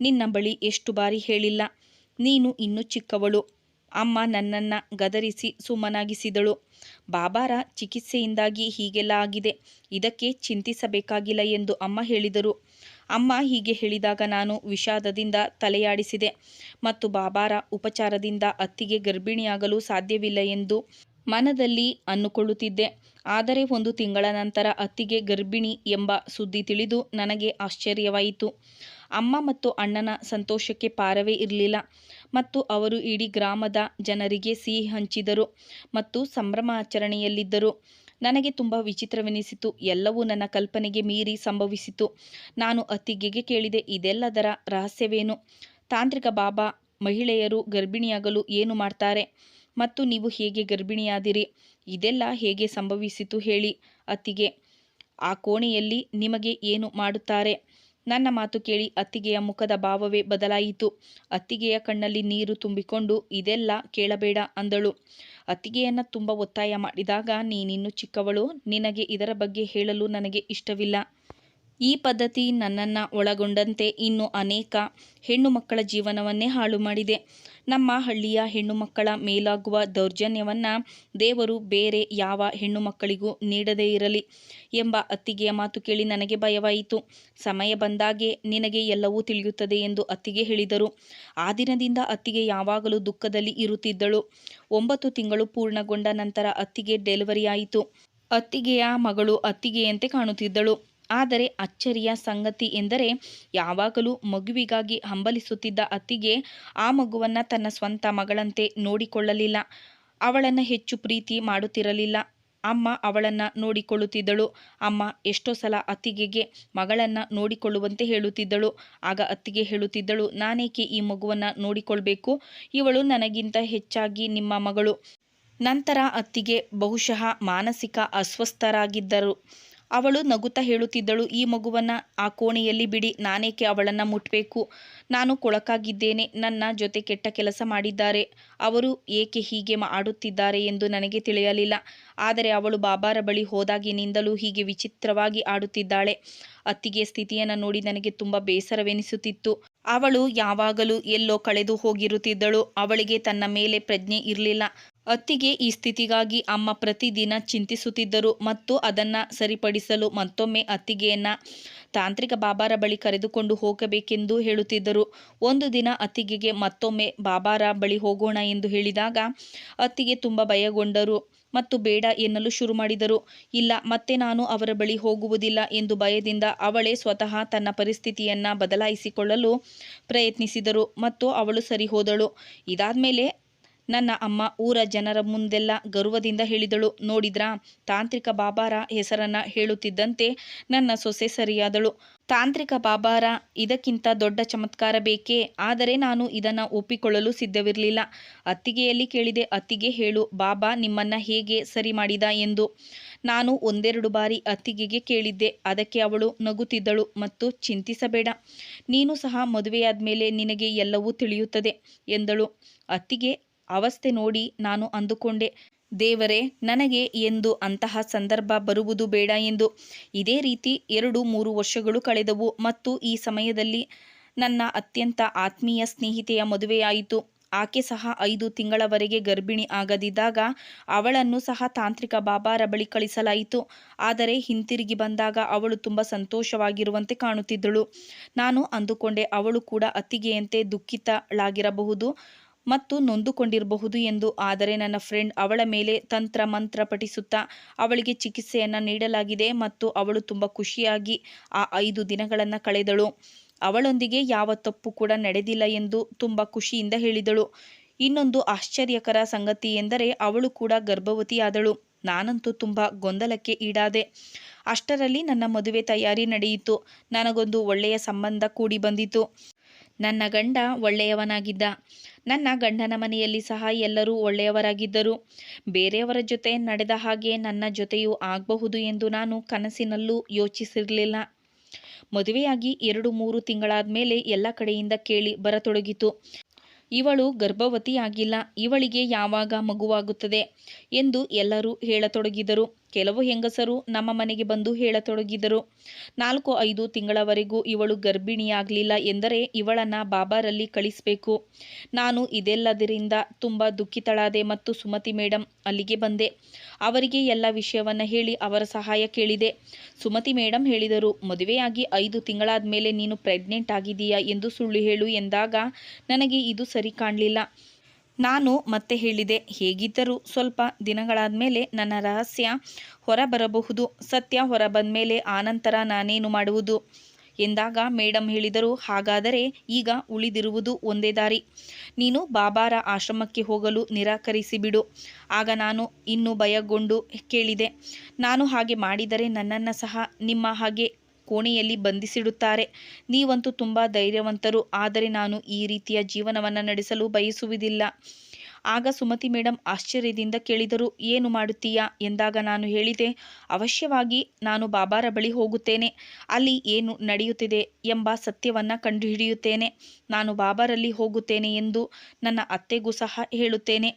ನಿನ್ನ ಬಳಿ ಎಷ್ಟು ಬಾರಿ ಹೇಳಿಲ್ಲ? ನೀನು ಇನ್ನೂ ಚಿಕ್ಕವಳು. ಅಮ್ಮ ನನ್ನನ್ನು ಗದರಿಸಿ ಸುಮ್ಮನಾಗಿಸಿದಳು. ಬಾಬಾರ ಚಿಕಿತ್ಸೆಯಿಂದಾಗಿ ಹೀಗೆಲ್ಲ ಆಗಿದೆ, ಇದಕ್ಕೆ ಚಿಂತಿಸಬೇಕಾಗಿಲ್ಲ ಎಂದು ಅಮ್ಮ ಹೇಳಿದರು. ಅಮ್ಮ ಹೀಗೆ ಹೇಳಿದಾಗ ನಾನು ವಿಷಾದದಿಂದ ತಲೆಯಾಡಿಸಿದೆ ಮತ್ತು ಬಾಬಾರ ಉಪಚಾರದಿಂದ ಅತ್ತಿಗೆ ಗರ್ಭಿಣಿಯಾಗಲು ಸಾಧ್ಯವಿಲ್ಲ ಎಂದು ಮನದಲ್ಲಿ ಅಂದುಕೊಳ್ಳುತ್ತಿದ್ದೆ. ಆದರೆ 1 ತಿಂಗಳ ನಂತರ ಅತ್ತಿಗೆ ಗರ್ಭಿಣಿ ಎಂಬ ಸುದ್ದಿ ತಿಳಿದು ನನಗೆ ಆಶ್ಚರ್ಯವಾಯಿತು. ಅಮ್ಮ ಮತ್ತು ಅಣ್ಣನ ಸಂತೋಷಕ್ಕೆ ಪಾರವೇ ಇರಲಿಲ್ಲ ಮತ್ತು ಅವರು ಇಡೀ ಗ್ರಾಮದ ಜನರಿಗೆ ಸಿಹಿ ಹಂಚಿದರು ಮತ್ತು ಸಂಭ್ರಮಾಚರಣೆಯಲ್ಲಿದ್ದರು. ನನಗೆ ತುಂಬ ವಿಚಿತ್ರವೆನಿಸಿತು. ಎಲ್ಲವೂ ನನ್ನ ಕಲ್ಪನೆಗೆ ಮೀರಿ ಸಂಭವಿಸಿತು. ನಾನು ಅತ್ತಿಗೆಗೆ ಕೇಳಿದೆ, ಇದೆಲ್ಲದರ ರಹಸ್ಯವೇನು? ತಾಂತ್ರಿಕ ಬಾಬಾ ಮಹಿಳೆಯರು ಗರ್ಭಿಣಿಯಾಗಲು ಏನು ಮಾಡ್ತಾರೆ ಮತ್ತು ನೀವು ಹೇಗೆ ಗರ್ಭಿಣಿಯಾದಿರಿ? ಇದೆಲ್ಲ ಹೇಗೆ ಸಂಭವಿಸಿತು ಹೇಳಿ ಅತ್ತಿಗೆ. ಆ ಕೋಣೆಯಲ್ಲಿ ನಿಮಗೆ ಏನು ಮಾಡುತ್ತಾರೆ? ನನ್ನ ಮಾತು ಕೇಳಿ ಅತ್ತಿಗೆಯ ಮುಖದ ಭಾವವೇ ಬದಲಾಯಿತು. ಅತ್ತಿಗೆಯ ಕಣ್ಣಲ್ಲಿ ನೀರು ತುಂಬಿಕೊಂಡು ಇದೆಲ್ಲ ಕೇಳಬೇಡ ಅಂದಳು. ಅತ್ತಿಗೆಯನ್ನು ತುಂಬ ಒತ್ತಾಯ ಮಾಡಿದಾಗ ನೀನಿನ್ನೂ ಚಿಕ್ಕವಳು, ನಿನಗೆ ಇದರ ಬಗ್ಗೆ ಹೇಳಲು ನನಗೆ ಇಷ್ಟವಿಲ್ಲ. ಈ ಪದ್ಧತಿ ನನ್ನನ್ನು ಒಳಗೊಂಡಂತೆ ಇನ್ನೂ ಅನೇಕ ಹೆಣ್ಣು ಮಕ್ಕಳ ಜೀವನವನ್ನೇ ಹಾಳು ಮಾಡಿದೆ. ನಮ್ಮ ಹಳ್ಳಿಯ ಹೆಣ್ಣು ಮಕ್ಕಳ ಮೇಲಾಗುವ ದೌರ್ಜನ್ಯವನ್ನು ದೇವರು ಬೇರೆ ಯಾವ ಹೆಣ್ಣು ಮಕ್ಕಳಿಗೂ ನೀಡದೇ ಇರಲಿ ಎಂಬ ಅತ್ತಿಗೆಯ ಮಾತು ಕೇಳಿ ನನಗೆ ಭಯವಾಯಿತು. ಸಮಯ ಬಂದಾಗೆ ನಿನಗೆ ಎಲ್ಲವೂ ತಿಳಿಯುತ್ತದೆ ಎಂದು ಅತ್ತಿಗೆ ಹೇಳಿದರು. ಆ ದಿನದಿಂದ ಅತ್ತಿಗೆ ಯಾವಾಗಲೂ ದುಃಖದಲ್ಲಿ ಇರುತ್ತಿದ್ದಳು. 9 ತಿಂಗಳು ಪೂರ್ಣಗೊಂಡ ನಂತರ ಅತ್ತಿಗೆ ಡೆಲಿವರಿಯಾಯಿತು. ಅತ್ತಿಗೆಯ ಮಗಳು ಅತ್ತಿಗೆಯಂತೆ ಕಾಣುತ್ತಿದ್ದಳು. ಆದರೆ ಅಚ್ಚರಿಯ ಸಂಗತಿ ಎಂದರೆ ಯಾವಾಗಲೂ ಮಗುವಿಗಾಗಿ ಹಂಬಲಿಸುತ್ತಿದ್ದ ಅತ್ತಿಗೆ ಆ ಮಗುವನ್ನು ತನ್ನ ಸ್ವಂತ ಮಗಳಂತೆ ನೋಡಿಕೊಳ್ಳಲಿಲ್ಲ. ಅವಳನ್ನು ಹೆಚ್ಚು ಪ್ರೀತಿ ಮಾಡುತ್ತಿರಲಿಲ್ಲ. ಅಮ್ಮ ಅವಳನ್ನು ನೋಡಿಕೊಳ್ಳುತ್ತಿದ್ದಳು. ಅಮ್ಮ ಎಷ್ಟೋ ಸಲ ಅತ್ತಿಗೆಗೆ ಮಗಳನ್ನು ನೋಡಿಕೊಳ್ಳುವಂತೆ ಹೇಳುತ್ತಿದ್ದಳು. ಆಗ ಅತ್ತಿಗೆ ಹೇಳುತ್ತಿದ್ದಳು, ನಾನೇಕೆ ಈ ಮಗುವನ್ನು ನೋಡಿಕೊಳ್ಬೇಕು? ಇವಳು ನನಗಿಂತ ಹೆಚ್ಚಾಗಿ ನಿಮ್ಮ ಮಗಳು. ನಂತರ ಅತ್ತಿಗೆ ಬಹುಶಃ ಮಾನಸಿಕ ಅಸ್ವಸ್ಥರಾಗಿದ್ದರು. ಅವಳು ನಗುತ್ತಾ ಹೇಳುತ್ತಿದ್ದಳು, ಈ ಮಗುವನ್ನು ಆ ಕೋಣೆಯಲ್ಲಿ ಬಿಡಿ, ನಾನೇಕೆ ಅವಳನ್ನು ಮುಟ್ಟಬೇಕು? ನಾನು ಕೊಳಕಾಗಿದ್ದೇನೆ. ನನ್ನ ಜೊತೆ ಕೆಟ್ಟ ಕೆಲಸ ಮಾಡಿದ್ದಾರೆ. ಅವರು ಏಕೆ ಹೀಗೆ ಆಡುತ್ತಿದ್ದಾರೆ ಎಂದು ನನಗೆ ತಿಳಿಯಲಿಲ್ಲ. ಆದರೆ ಅವಳು ಬಾಬಾರ ಬಳಿ ಹೋದಾಗಿನಿಂದಲೂ ಹೀಗೆ ವಿಚಿತ್ರವಾಗಿ ಆಡುತ್ತಿದ್ದಾಳೆ. ಅತ್ತಿಗೆಯ ಸ್ಥಿತಿಯನ್ನು ನೋಡಿ ನನಗೆ ತುಂಬ ಬೇಸರವೆನಿಸುತ್ತಿತ್ತು. ಅವಳು ಯಾವಾಗಲೂ ಎಲ್ಲೋ ಕಳೆದು ಹೋಗಿರುತ್ತಿದ್ದಳು. ಅವಳಿಗೆ ತನ್ನ ಮೇಲೆ ಪ್ರಜ್ಞೆ ಇರಲಿಲ್ಲ. ಅತ್ತಿಗೆ ಈ ಸ್ಥಿತಿಗಾಗಿ ಅಮ್ಮ ಪ್ರತಿದಿನ ಚಿಂತಿಸುತ್ತಿದ್ದರು ಮತ್ತು ಅದನ್ನು ಸರಿಪಡಿಸಲು ಮತ್ತೊಮ್ಮೆ ಅತ್ತಿಗೆಯನ್ನ ತಾಂತ್ರಿಕ ಬಾಬಾರ ಬಳಿ ಕರೆದುಕೊಂಡು ಹೋಗಬೇಕೆಂದು ಹೇಳುತ್ತಿದ್ದರು. ಒಂದು ದಿನ ಅತ್ತಿಗೆಗೆ ಮತ್ತೊಮ್ಮೆ ಬಾಬಾರ ಬಳಿ ಹೋಗೋಣ ಎಂದು ಹೇಳಿದಾಗ ಅತ್ತಿಗೆ ತುಂಬ ಭಯಗೊಂಡರು ಮತ್ತು ಬೇಡ ಎನ್ನಲು ಶುರು ಮಾಡಿದರು. ಇಲ್ಲ, ಮತ್ತೆ ನಾನು ಅವರ ಬಳಿ ಹೋಗುವುದಿಲ್ಲ ಎಂದು ಭಯದಿಂದ ಅವಳೇ ಸ್ವತಃ ತನ್ನ ಪರಿಸ್ಥಿತಿಯನ್ನು ಬದಲಾಯಿಸಿಕೊಳ್ಳಲು ಪ್ರಯತ್ನಿಸಿದರು ಮತ್ತು ಅವಳು ಸರಿ ಹೋದಳು. ಇದಾದ್ಮೇಲೆ ನನ್ನ ಅಮ್ಮ ಊರ ಜನರ ಮುಂದೆಲ್ಲ ಗರ್ವದಿಂದ ಹೇಳಿದಳು, ನೋಡಿದ್ರಾ, ತಾಂತ್ರಿಕ ಬಾಬಾರ ಹೆಸರನ್ನ ಹೇಳುತ್ತಿದ್ದಂತೆ ನನ್ನ ಸೊಸೆ ಸರಿಯಾದಳು. ತಾಂತ್ರಿಕ ಬಾಬಾರ ಇದಕ್ಕಿಂತ ದೊಡ್ಡ ಚಮತ್ಕಾರ ಬೇಕೇ? ಆದರೆ ನಾನು ಇದನ್ನು ಒಪ್ಪಿಕೊಳ್ಳಲು ಸಿದ್ಧವಿರಲಿಲ್ಲ. ಅತ್ತಿಗೆಯಲ್ಲಿ ಕೇಳಿದೆ, ಅತ್ತಿಗೆ ಹೇಳು, ಬಾಬಾ ನಿಮ್ಮನ್ನ ಹೇಗೆ ಸರಿ ಮಾಡಿದ ಎಂದು. ನಾನು ಒಂದೆರಡು ಬಾರಿ ಅತ್ತಿಗೆಗೆ ಕೇಳಿದ್ದೆ. ಅದಕ್ಕೆ ಅವಳು ನಗುತ್ತಿದ್ದಳು ಮತ್ತು ಚಿಂತಿಸಬೇಡ, ನೀನು ಸಹ ಮದುವೆಯಾದ್ಮೇಲೆ ನಿನಗೆ ಎಲ್ಲವೂ ತಿಳಿಯುತ್ತದೆ ಎಂದಳು. ಅತ್ತಿಗೆ ಅವಸ್ಥೆ ನೋಡಿ ನಾನು ಅಂದುಕೊಂಡೆ, ದೇವರೇ, ನನಗೆ ಎಂದು ಅಂತಹ ಸಂದರ್ಭ ಬರುವುದು ಬೇಡ ಎಂದು. ಇದೇ ರೀತಿ 2-3 ವರ್ಷಗಳು ಕಳೆದವು ಮತ್ತು ಈ ಸಮಯದಲ್ಲಿ ನನ್ನ ಅತ್ಯಂತ ಆತ್ಮೀಯ ಸ್ನೇಹಿತೆಯ ಮದುವೆಯಾಯಿತು. ಆಕೆ ಸಹ 5 ತಿಂಗಳವರೆಗೆ ಗರ್ಭಿಣಿ ಆಗದಿದ್ದಾಗ ಅವಳನ್ನು ಸಹ ತಾಂತ್ರಿಕ ಬಾಬಾರ ಬಳಿ ಕಳಿಸಲಾಯಿತು. ಆದರೆ ಹಿಂತಿರುಗಿ ಬಂದಾಗ ಅವಳು ತುಂಬ ಸಂತೋಷವಾಗಿರುವಂತೆ ಕಾಣುತ್ತಿದ್ದಳು. ನಾನು ಅಂದುಕೊಂಡೆ ಅವಳು ಕೂಡ ಅತ್ತಿಗೆಯಂತೆ ದುಃಖಿತಳಾಗಿರಬಹುದು ಮತ್ತು ನೊಂದುಕೊಂಡಿರಬಹುದು ಎಂದು. ಆದರೆ ನನ್ನ ಫ್ರೆಂಡ್ ಅವಳ ಮೇಲೆ ತಂತ್ರ ಮಂತ್ರ ಪಠಿಸುತ್ತಾ ಅವಳಿಗೆ ಚಿಕಿತ್ಸೆಯನ್ನು ನೀಡಲಾಗಿದೆ ಮತ್ತು ಅವಳು ತುಂಬ ಖುಷಿಯಾಗಿ ಆ 5 ದಿನಗಳನ್ನು ಕಳೆದಳು. ಅವಳೊಂದಿಗೆ ಯಾವ ತಪ್ಪು ಕೂಡ ನಡೆದಿಲ್ಲ ಎಂದು ತುಂಬ ಖುಷಿಯಿಂದ ಹೇಳಿದಳು. ಇನ್ನೊಂದು ಆಶ್ಚರ್ಯಕರ ಸಂಗತಿ ಎಂದರೆ ಅವಳು ಕೂಡ ಗರ್ಭವತಿಯಾದಳು. ನಾನಂತೂ ತುಂಬ ಗೊಂದಲಕ್ಕೆ ಈಡಾದೆ. ಅಷ್ಟರಲ್ಲಿ ನನ್ನ ಮದುವೆ ತಯಾರಿ ನಡೆಯಿತು. ನನಗೊಂದು ಒಳ್ಳೆಯ ಸಂಬಂಧ ಕೂಡಿ ಬಂದಿತು. ನನ್ನ ಗಂಡ ಒಳ್ಳೆಯವನಾಗಿದ್ದ. ನನ್ನ ಗಂಡನ ಮನೆಯಲ್ಲಿ ಸಹ ಎಲ್ಲರೂ ಒಳ್ಳೆಯವರಾಗಿದ್ದರು. ಬೇರೆಯವರ ಜೊತೆ ನಡೆದ ಹಾಗೆ ನನ್ನ ಜೊತೆಯೂ ಆಗಬಹುದು ಎಂದು ನಾನು ಕನಸಿನಲ್ಲೂ ಯೋಚಿಸಿರಲಿಲ್ಲ. ಮದುವೆಯಾಗಿ 2-3 ತಿಂಗಳಾದ ಮೇಲೆ ಎಲ್ಲ ಕಡೆಯಿಂದ ಕೇಳಿ ಬರತೊಡಗಿತು, ಇವಳು ಗರ್ಭವತಿಯಾಗಿಲ್ಲ, ಇವಳಿಗೆ ಯಾವಾಗ ಮಗುವಾಗುತ್ತದೆ ಎಂದು ಎಲ್ಲರೂ ಹೇಳತೊಡಗಿದರು. ಕೆಲವು ಹೆಂಗಸರು ನಮ್ಮ ಮನೆಗೆ ಬಂದು ಹೇಳತೊಡಗಿದರು, 4-5 ತಿಂಗಳವರೆಗೂ ಇವಳು ಗರ್ಭಿಣಿಯಾಗಲಿಲ್ಲ ಎಂದರೆ ಇವಳನ್ನು ಬಾಬಾರಲ್ಲಿ ಕಳಿಸಬೇಕು. ನಾನು ಇದೆಲ್ಲದರಿಂದ ತುಂಬ ದುಃಖಿತಳಾದೆ ಮತ್ತು ಸುಮತಿ ಮೇಡಮ್ ಅಲ್ಲಿಗೆ ಬಂದೆ. ಅವರಿಗೆ ಎಲ್ಲ ವಿಷಯವನ್ನು ಹೇಳಿ ಅವರ ಸಹಾಯ ಕೇಳಿದೆ. ಸುಮತಿ ಮೇಡಮ್ ಹೇಳಿದರು, ಮದುವೆಯಾಗಿ 5 ತಿಂಗಳಾದ ಮೇಲೆ ನೀನು ಪ್ರೆಗ್ನೆಂಟ್ ಆಗಿದೀಯಾ ಎಂದು ಸುಳ್ಳು ಹೇಳು ಎಂದಾಗ ನನಗೆ ಇದು ಸರಿ ಕಾಣಲಿಲ್ಲ. ನಾನು ಮತ್ತೆ ಹೇಳಿದೆ, ಹೇಗಿದ್ದರೂ ಸ್ವಲ್ಪ ದಿನಗಳಾದ ಮೇಲೆ ನನ್ನ ರಹಸ್ಯ ಹೊರಬರಬಹುದು, ಸತ್ಯ ಹೊರಬಂದ ಮೇಲೆ ಆನಂತರ ನಾನೇನು ಮಾಡುವುದು ಎಂದಾಗ ಮೇಡಮ್ ಹೇಳಿದರು, ಹಾಗಾದರೆ ಈಗ ಉಳಿದಿರುವುದು ಒಂದೇ ದಾರಿ, ನೀನು ಬಾಬಾರ ಆಶ್ರಮಕ್ಕೆ ಹೋಗಲು ನಿರಾಕರಿಸಿಬಿಡು. ಆಗ ನಾನು ಇನ್ನೂ ಭಯಗೊಂಡು ಕೇಳಿದೆ, ನಾನು ಹಾಗೆ ಮಾಡಿದರೆ ನನ್ನನ್ನು ಸಹ ನಿಮ್ಮ ಹಾಗೆ ಕೋಣೆಯಲ್ಲಿ ಬಂಧಿಸಿಡುತ್ತಾರೆ. ನೀವಂತೂ ತುಂಬ ಧೈರ್ಯವಂತರು, ಆದರೆ ನಾನು ಈ ರೀತಿಯ ಜೀವನವನ್ನು ನಡೆಸಲು ಬಯಸುವುದಿಲ್ಲ. ಆಗ ಸುಮತಿ ಮೇಡಮ್ ಆಶ್ಚರ್ಯದಿಂದ ಕೇಳಿದರು, ಏನು ಮಾಡುತ್ತೀಯಾ ಎಂದಾಗ ನಾನು ಹೇಳಿದೆ, ಅವಶ್ಯವಾಗಿ ನಾನು ಬಾಬಾರ ಬಳಿ ಹೋಗುತ್ತೇನೆ. ಅಲ್ಲಿ ಏನು ನಡೆಯುತ್ತಿದೆ ಎಂಬ ಸತ್ಯವನ್ನು ಕಂಡುಹಿಡಿಯುತ್ತೇನೆ. ನಾನು ಬಾಬಾರಲ್ಲಿ ಹೋಗುತ್ತೇನೆ ಎಂದು ನನ್ನ ಅತ್ತೆಗೂ ಸಹ ಹೇಳುತ್ತೇನೆ.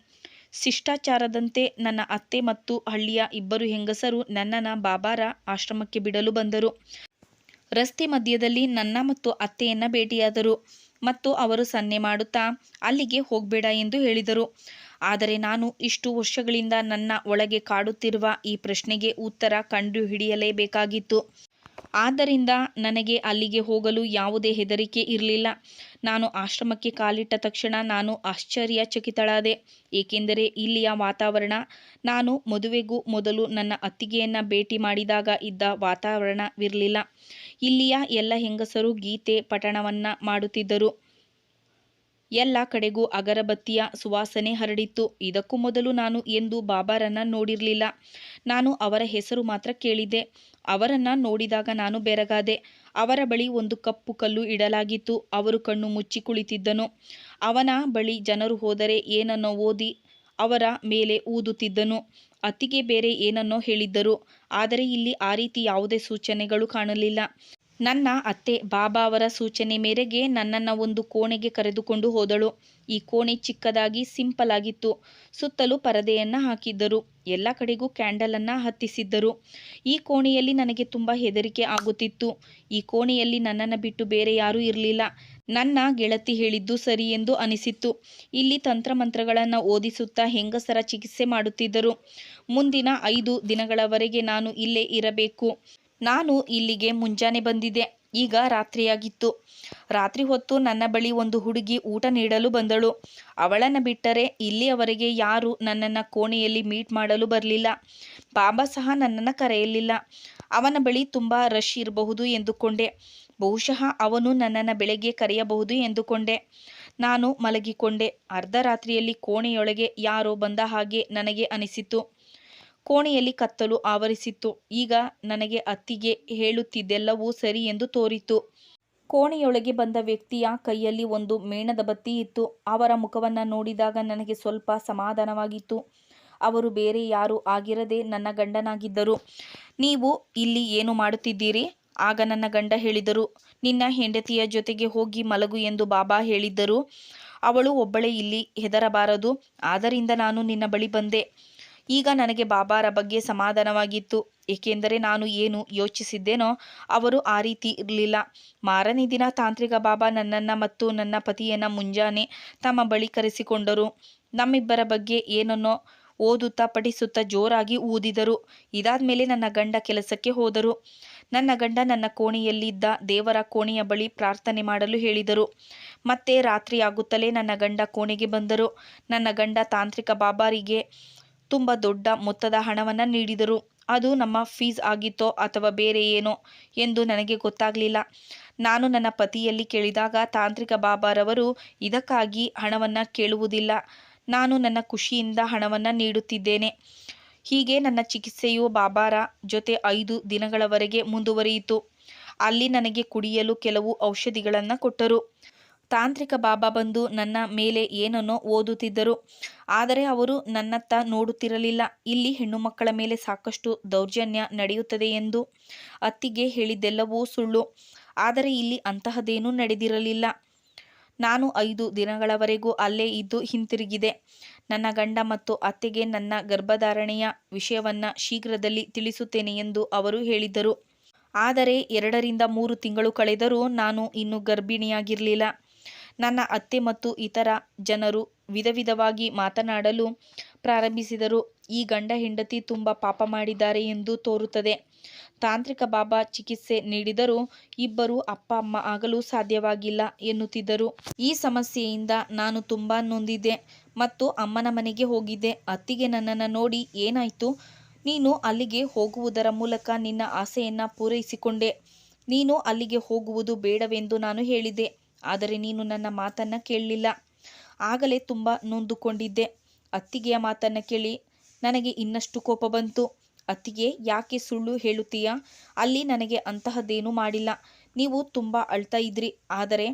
ಶಿಷ್ಟಾಚಾರದಂತೆ ನನ್ನ ಅತ್ತೆ ಮತ್ತು ಹಳ್ಳಿಯ 2 ಹೆಂಗಸರು ನನ್ನನ್ನು ಬಾಬಾರ ಆಶ್ರಮಕ್ಕೆ ಬಿಡಲು ಬಂದರು. ರಸ್ತೆ ಮಧ್ಯದಲ್ಲಿ ನನ್ನ ಮತ್ತು ಅತ್ತೆಯನ್ನ ಭೇಟಿಯಾದರು ಮತ್ತು ಅವರು ಸನ್ನೆ ಮಾಡುತ್ತಾ ಅಲ್ಲಿಗೆ ಹೋಗಬೇಡ ಎಂದು ಹೇಳಿದರು. ಆದರೆ ನಾನು ಇಷ್ಟು ವರ್ಷಗಳಿಂದ ನನ್ನ ಒಳಗೆ ಕಾಡುತ್ತಿರುವ ಈ ಪ್ರಶ್ನೆಗೆ ಉತ್ತರ ಕಂಡುಹಿಡಿಯಲೇಬೇಕಾಗಿತ್ತು. ಆದ್ದರಿಂದ ನನಗೆ ಅಲ್ಲಿಗೆ ಹೋಗಲು ಯಾವುದೇ ಹೆದರಿಕೆ ಇರಲಿಲ್ಲ. ನಾನು ಆಶ್ರಮಕ್ಕೆ ಕಾಲಿಟ್ಟ ತಕ್ಷಣ ನಾನು ಆಶ್ಚರ್ಯಚಕಿತಳಾದೆ, ಏಕೆಂದರೆ ಇಲ್ಲಿಯ ವಾತಾವರಣ ನಾನು ಮದುವೆಗೂ ಮೊದಲು ನನ್ನ ಅತ್ತಿಗೆಯನ್ನು ಭೇಟಿ ಮಾಡಿದಾಗ ಇದ್ದ ವಾತಾವರಣವಿರಲಿಲ್ಲ. ಇಲ್ಲಿಯ ಎಲ್ಲ ಹೆಂಗಸರು ಗೀತೆ ಪಠಣವನ್ನು ಮಾಡುತ್ತಿದ್ದರು. ಎಲ್ಲ ಕಡೆಗೂ ಅಗರಬತ್ತಿಯ ಸುವಾಸನೆ ಹರಡಿತ್ತು. ಇದಕ್ಕೂ ಮೊದಲು ನಾನು ಎಂದೂ ಬಾಬಾರನ್ನು ನೋಡಿರಲಿಲ್ಲ. ನಾನು ಅವರ ಹೆಸರು ಮಾತ್ರ ಕೇಳಿದ್ದೆ. ಅವರನ್ನು ನೋಡಿದಾಗ ನಾನು ಬೆರಗಾದೆ. ಅವರ ಬಳಿ ಒಂದು ಕಪ್ಪು ಕಲ್ಲು ಇಡಲಾಗಿತ್ತು. ಅವರು ಕಣ್ಣು ಮುಚ್ಚಿ ಕುಳಿತಿದ್ದನು. ಅವನ ಬಳಿ ಜನರು ಹೋದರೆ ಏನನ್ನೋ ಓದಿ ಅವರ ಮೇಲೆ ಊದುತ್ತಿದ್ದನು. ಅತ್ತಿಗೆ ಬೇರೆ ಏನನ್ನೋ ಹೇಳಿದ್ದರು. ಆದರೆ ಇಲ್ಲಿ ಆ ರೀತಿ ಯಾವುದೇ ಸೂಚನೆಗಳು ಕಾಣಲಿಲ್ಲ. ನನ್ನ ಅತ್ತೆ ಬಾಬಾ ಅವರ ಸೂಚನೆ ಮೇರೆಗೆ ನನ್ನನ್ನು ಒಂದು ಕೋಣೆಗೆ ಕರೆದುಕೊಂಡು ಹೋದಳು. ಈ ಕೋಣೆ ಚಿಕ್ಕದಾಗಿ ಸಿಂಪಲ್ ಆಗಿತ್ತು. ಸುತ್ತಲೂ ಪರದೆಯನ್ನು ಹಾಕಿದ್ದರು. ಎಲ್ಲ ಕಡೆಗೂ ಕ್ಯಾಂಡಲನ್ನು ಹತ್ತಿಸಿದ್ದರು. ಈ ಕೋಣೆಯಲ್ಲಿ ನನಗೆ ತುಂಬ ಹೆದರಿಕೆ ಆಗುತ್ತಿತ್ತು. ಈ ಕೋಣೆಯಲ್ಲಿ ನನ್ನನ್ನು ಬಿಟ್ಟು ಬೇರೆ ಯಾರೂ ಇರಲಿಲ್ಲ. ನನ್ನ ಗೆಳತಿ ಹೇಳಿದ್ದು ಸರಿ ಎಂದು ಅನಿಸಿತ್ತು. ಇಲ್ಲಿ ತಂತ್ರಮಂತ್ರಗಳನ್ನು ಓದಿಸುತ್ತಾ ಹೆಂಗಸರ ಚಿಕಿತ್ಸೆ ಮಾಡುತ್ತಿದ್ದರು. ಮುಂದಿನ 5 ದಿನಗಳವರೆಗೆ ನಾನು ಇಲ್ಲೇ ಇರಬೇಕು. ನಾನು ಇಲ್ಲಿಗೆ ಮುಂಜಾನೆ ಬಂದಿದ್ದೆ. ಈಗ ರಾತ್ರಿಯಾಗಿತ್ತು. ರಾತ್ರಿ ಹೊತ್ತು ನನ್ನ ಬಳಿ ಒಂದು ಹುಡುಗಿ ಊಟ ನೀಡಲು ಬಂದಳು. ಅವಳನ್ನು ಬಿಟ್ಟರೆ ಇಲ್ಲಿಯವರೆಗೆ ಯಾರೂ ನನ್ನನ್ನು ಕೋಣೆಯಲ್ಲಿ ಮೀಟ್ ಮಾಡಲು ಬರಲಿಲ್ಲ. ಬಾಬಾ ಸಹ ನನ್ನನ್ನು ಕರೆಯಲಿಲ್ಲ. ಅವನ ಬಳಿ ತುಂಬ ರಶ್ ಇರಬಹುದು ಎಂದುಕೊಂಡೆ. ಬಹುಶಃ ಅವನು ನನ್ನನ್ನು ಬೆಳಗ್ಗೆ ಕರೆಯಬಹುದು ಎಂದುಕೊಂಡೆ. ನಾನು ಮಲಗಿಕೊಂಡೆ. ಅರ್ಧರಾತ್ರಿಯಲ್ಲಿ ಕೋಣೆಯೊಳಗೆ ಯಾರೋ ಬಂದ ಹಾಗೆ ನನಗೆ ಅನಿಸಿತು. ಕೋಣೆಯಲ್ಲಿ ಕತ್ತಲು ಆವರಿಸಿತ್ತು. ಈಗ ನನಗೆ ಅತ್ತಿಗೆ ಹೇಳುತ್ತಿದ್ದೆಲ್ಲವೂ ಸರಿ ಎಂದು ತೋರಿತು. ಕೋಣೆಯೊಳಗೆ ಬಂದ ವ್ಯಕ್ತಿಯ ಕೈಯಲ್ಲಿ ಒಂದು ಮೇಣದ ಬತ್ತಿ ಇತ್ತು. ಅವರ ಮುಖವನ್ನು ನೋಡಿದಾಗ ನನಗೆ ಸ್ವಲ್ಪ ಸಮಾಧಾನವಾಗಿತ್ತು. ಅವರು ಬೇರೆ ಯಾರೂ ಆಗಿರದೆ ನನ್ನ ಗಂಡನಾಗಿದ್ದರು. ನೀವು ಇಲ್ಲಿ ಏನು ಮಾಡುತ್ತಿದ್ದೀರಿ? ಆಗ ನನ್ನ ಗಂಡ ಹೇಳಿದರು, ನಿನ್ನ ಹೆಂಡತಿಯ ಜೊತೆಗೆ ಹೋಗಿ ಮಲಗು ಎಂದು ಬಾಬಾ ಹೇಳಿದ್ದರು. ಅವಳು ಒಬ್ಬಳೇ ಇಲ್ಲಿ ಹೆದರಬಾರದು. ಆದ್ದರಿಂದ ನಾನು ನಿನ್ನ ಬಳಿ ಬಂದೆ. ಈಗ ನನಗೆ ಬಾಬಾರ ಬಗ್ಗೆ ಸಮಾಧಾನವಾಗಿತ್ತು. ಏಕೆಂದರೆ ನಾನು ಏನು ಯೋಚಿಸಿದ್ದೇನೋ ಅವರು ಆ ರೀತಿ ಇರಲಿಲ್ಲ. ಮಾರನೇ ದಿನ ತಾಂತ್ರಿಕ ಬಾಬಾ ನನ್ನನ್ನು ಮತ್ತು ನನ್ನ ಪತಿಯನ್ನು ಮುಂಜಾನೆ ತಮ್ಮ ಬಳಿ ಕರೆಸಿಕೊಂಡರು. ನಮ್ಮಿಬ್ಬರ ಬಗ್ಗೆ ಏನನ್ನೋ ಓದುತ್ತಾ ಪಠಿಸುತ್ತಾ ಜೋರಾಗಿ ಊದಿದರು. ಇದಾದ್ಮೇಲೆ ನನ್ನ ಗಂಡ ಕೆಲಸಕ್ಕೆ ಹೋದರು. ನನ್ನ ಗಂಡ ನನ್ನ ಕೋಣೆಯಲ್ಲಿದ್ದ ದೇವರ ಕೋಣೆಯ ಬಳಿ ಪ್ರಾರ್ಥನೆ ಮಾಡಲು ಹೇಳಿದರು. ಮತ್ತೆ ರಾತ್ರಿಯಾಗುತ್ತಲೇ ನನ್ನ ಗಂಡ ಕೋಣೆಗೆ ಬಂದರು. ನನ್ನ ಗಂಡ ತಾಂತ್ರಿಕ ಬಾಬಾರಿಗೆ ತುಂಬ ದೊಡ್ಡ ಮೊತ್ತದ ಹಣವನ್ನು ನೀಡಿದರು. ಅದು ನಮ್ಮ ಫೀಸ್ ಆಗಿತ್ತೋ ಅಥವಾ ಬೇರೆ ಏನೋ ಎಂದು ನನಗೆ ಗೊತ್ತಾಗಲಿಲ್ಲ. ನಾನು ನನ್ನ ಪತಿಯಲ್ಲಿ ಕೇಳಿದಾಗ ತಾಂತ್ರಿಕ ಬಾಬಾರವರು ಇದಕ್ಕಾಗಿ ಹಣವನ್ನು ಕೇಳುವುದಿಲ್ಲ, ನಾನು ನನ್ನ ಖುಷಿಯಿಂದ ಹಣವನ್ನು ನೀಡುತ್ತಿದ್ದೇನೆ. ಹೀಗೆ ನನ್ನ ಚಿಕಿತ್ಸೆಯು ಬಾಬಾರ ಜೊತೆ 5 ದಿನಗಳವರೆಗೆ ಮುಂದುವರಿಯಿತು. ಅಲ್ಲಿ ನನಗೆ ಕುಡಿಯಲು ಕೆಲವು ಔಷಧಿಗಳನ್ನು ಕೊಟ್ಟರು. ತಾಂತ್ರಿಕ ಬಾಬಾ ಬಂದು ನನ್ನ ಮೇಲೆ ಏನನ್ನೋ ಓದುತ್ತಿದ್ದರು. ಆದರೆ ಅವರು ನನ್ನತ್ತ ನೋಡುತ್ತಿರಲಿಲ್ಲ. ಇಲ್ಲಿ ಹೆಣ್ಣು ಮಕ್ಕಳ ಮೇಲೆ ಸಾಕಷ್ಟು ದೌರ್ಜನ್ಯ ನಡೆಯುತ್ತದೆ ಎಂದು ಅತ್ತಿಗೆ ಹೇಳಿದ್ದೆಲ್ಲವೂ ಸುಳ್ಳು. ಆದರೆ ಇಲ್ಲಿ ಅಂತಹದ್ದೇನೂ ನಡೆದಿರಲಿಲ್ಲ. ನಾನು 5 ದಿನಗಳವರೆಗೂ ಅಲ್ಲೇ ಇದ್ದು ಹಿಂತಿರುಗಿದೆ. ನನ್ನ ಗಂಡ ಮತ್ತು ಅತ್ತೆಗೆ ನನ್ನ ಗರ್ಭಧಾರಣೆಯ ವಿಷಯವನ್ನು ಶೀಘ್ರದಲ್ಲಿ ತಿಳಿಸುತ್ತೇನೆ ಎಂದು ಅವರು ಹೇಳಿದ್ದರು. ಆದರೆ 2 ರಿಂದ 3 ತಿಂಗಳು ಕಳೆದರೂ ನಾನು ಇನ್ನೂ ಗರ್ಭಿಣಿಯಾಗಿರಲಿಲ್ಲ. ನನ್ನ ಅತ್ತೆ ಮತ್ತು ಇತರ ಜನರು ವಿಧವಾಗಿ ಮಾತನಾಡಲು ಪ್ರಾರಂಭಿಸಿದರು. ಈ ಗಂಡ ಹೆಂಡತಿ ತುಂಬ ಪಾಪ ಮಾಡಿದ್ದಾರೆ ಎಂದು ತೋರುತ್ತದೆ. ತಾಂತ್ರಿಕ ಬಾಬಾ ಚಿಕಿತ್ಸೆ ನೀಡಿದರೂ ಇಬ್ಬರು ಅಪ್ಪ ಅಮ್ಮ ಆಗಲು ಸಾಧ್ಯವಾಗಿಲ್ಲ ಎನ್ನುತ್ತಿದ್ದರು. ಈ ಸಮಸ್ಯೆಯಿಂದ ನಾನು ತುಂಬ ನೊಂದಿದ್ದೆ ಮತ್ತು ಅಮ್ಮನ ಮನೆಗೆ ಹೋಗಿದ್ದೆ. ಅತ್ತಿಗೆ ನನ್ನನ್ನು ನೋಡಿ, ಏನಾಯಿತು? ನೀನು ಅಲ್ಲಿಗೆ ಹೋಗುವುದರ ಮೂಲಕ ನಿನ್ನ ಆಸೆಯನ್ನು ಪೂರೈಸಿಕೊಂಡೆ. ನೀನು ಅಲ್ಲಿಗೆ ಹೋಗುವುದು ಬೇಡವೆಂದು ನಾನು ಹೇಳಿದ್ದೆ. ಆದರೆ ನೀನು ನನ್ನ ಮಾತನ್ನು ಕೇಳಲಿಲ್ಲ. ಆಗಲೇ ತುಂಬ ನೊಂದುಕೊಂಡಿದ್ದೆ. ಅತ್ತಿಗೆಯ ಮಾತನ್ನು ಕೇಳಿ ನನಗೆ ಇನ್ನಷ್ಟು ಕೋಪ ಬಂತು. ಅತ್ತಿಗೆ, ಯಾಕೆ ಸುಳ್ಳು ಹೇಳುತ್ತೀಯಾ? ಅಲ್ಲಿ ನನಗೆ ಅಂತಹದ್ದೇನೂ ಮಾಡಿಲ್ಲ. ನೀವು ತುಂಬ ಅಳ್ತಾ ಇದ್ರಿ. ಆದರೆ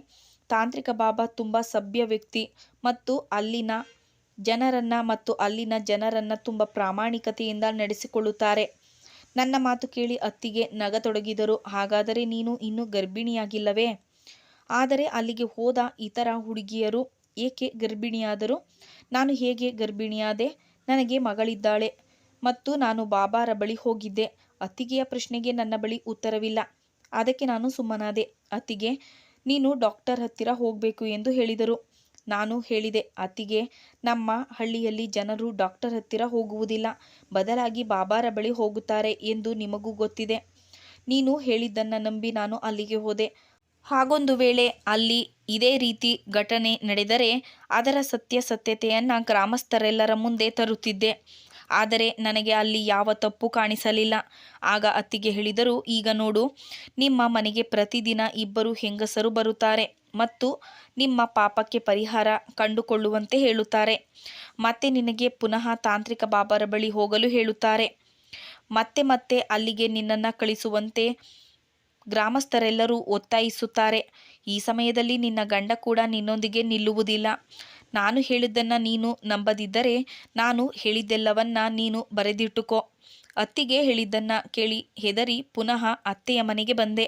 ತಾಂತ್ರಿಕ ಬಾಬಾ ತುಂಬ ಸಭ್ಯ ವ್ಯಕ್ತಿ ಮತ್ತು ಅಲ್ಲಿನ ಜನರನ್ನು ತುಂಬ ಪ್ರಾಮಾಣಿಕತೆಯಿಂದ ನಡೆಸಿಕೊಳ್ಳುತ್ತಾರೆ. ನನ್ನ ಮಾತು ಕೇಳಿ ಅತ್ತಿಗೆ ನಗತೊಡಗಿದರು. ಹಾಗಾದರೆ ನೀನು ಇನ್ನೂ ಗರ್ಭಿಣಿಯಾಗಿಲ್ಲವೇ? ಆದರೆ ಅಲ್ಲಿಗೆ ಹೋದ ಇತರ ಹುಡುಗಿಯರು ಏಕೆ ಗರ್ಭಿಣಿಯಾದರು? ನಾನು ಹೇಗೆ ಗರ್ಭಿಣಿಯಾದೆ? ನನಗೆ ಮಗಳಿದ್ದಾಳೆ ಮತ್ತು ನಾನು ಬಾಬಾರ ಬಳಿ ಹೋಗಿದ್ದೆ. ಅತ್ತಿಗೆಯ ಪ್ರಶ್ನೆಗೆ ನನ್ನ ಬಳಿ ಉತ್ತರವಿಲ್ಲ. ಅದಕ್ಕೆ ನಾನು ಸುಮ್ಮನಾದೆ. ಅತ್ತಿಗೆ, ನೀನು ಡಾಕ್ಟರ್ ಹತ್ತಿರ ಹೋಗಬೇಕು ಎಂದು ಹೇಳಿದರು. ನಾನು ಹೇಳಿದೆ, ಅತ್ತಿಗೆ, ನಮ್ಮ ಹಳ್ಳಿಯಲ್ಲಿ ಜನರು ಡಾಕ್ಟರ್ ಹತ್ತಿರ ಹೋಗುವುದಿಲ್ಲ, ಬದಲಾಗಿ ಬಾಬಾರ ಬಳಿ ಹೋಗುತ್ತಾರೆ ಎಂದು ನಿಮಗೂ ಗೊತ್ತಿದೆ. ನೀನು ಹೇಳಿದ್ದನ್ನು ನಂಬಿ ನಾನು ಅಲ್ಲಿಗೆ ಹೋದೆ. ಹಾಗೊಂದು ವೇಳೆ ಅಲ್ಲಿ ಇದೇ ರೀತಿ ಘಟನೆ ನಡೆದರೆ ಅದರ ಸತ್ಯತೆಯನ್ನು ಗ್ರಾಮಸ್ಥರೆಲ್ಲರ ಮುಂದೆ ತರುತ್ತಿದ್ದೆ. ಆದರೆ ನನಗೆ ಅಲ್ಲಿ ಯಾವ ತಪ್ಪು ಕಾಣಿಸಲಿಲ್ಲ. ಆಗ ಅತ್ತಿಗೆ ಹೇಳಿದರು, ಈಗ ನೋಡು, ನಿಮ್ಮ ಮನೆಗೆ ಪ್ರತಿದಿನ 2 ಹೆಂಗಸರು ಬರುತ್ತಾರೆ ಮತ್ತು ನಿಮ್ಮ ಪಾಪಕ್ಕೆ ಪರಿಹಾರ ಕಂಡುಕೊಳ್ಳುವಂತೆ ಹೇಳುತ್ತಾರೆ. ಮತ್ತೆ ನಿನಗೆ ಪುನಃ ತಾಂತ್ರಿಕ ಬಾಬಾರ ಬಳಿ ಹೋಗಲು ಹೇಳುತ್ತಾರೆ. ಮತ್ತೆ ಅಲ್ಲಿಗೆ ನಿನ್ನನ್ನು ಕಳಿಸುವಂತೆ ಗ್ರಾಮಸ್ಥರೆಲ್ಲರೂ ಒತ್ತಾಯಿಸುತ್ತಾರೆ. ಈ ಸಮಯದಲ್ಲಿ ನಿನ್ನ ಗಂಡ ಕೂಡ ನಿನ್ನೊಂದಿಗೆ ನಿಲ್ಲುವುದಿಲ್ಲ. ನಾನು ಹೇಳಿದ್ದನ್ನು ನೀನು ನಂಬದಿದ್ದರೆ ನಾನು ಹೇಳಿದ್ದೆಲ್ಲವನ್ನ ನೀನು ಬರೆದಿಟ್ಟುಕೋ. ಅತ್ತಿಗೆ ಹೇಳಿದ್ದನ್ನು ಕೇಳಿ ಹೆದರಿ ಪುನಃ ಅತ್ತೆಯ ಮನೆಗೆ ಬಂದೆ.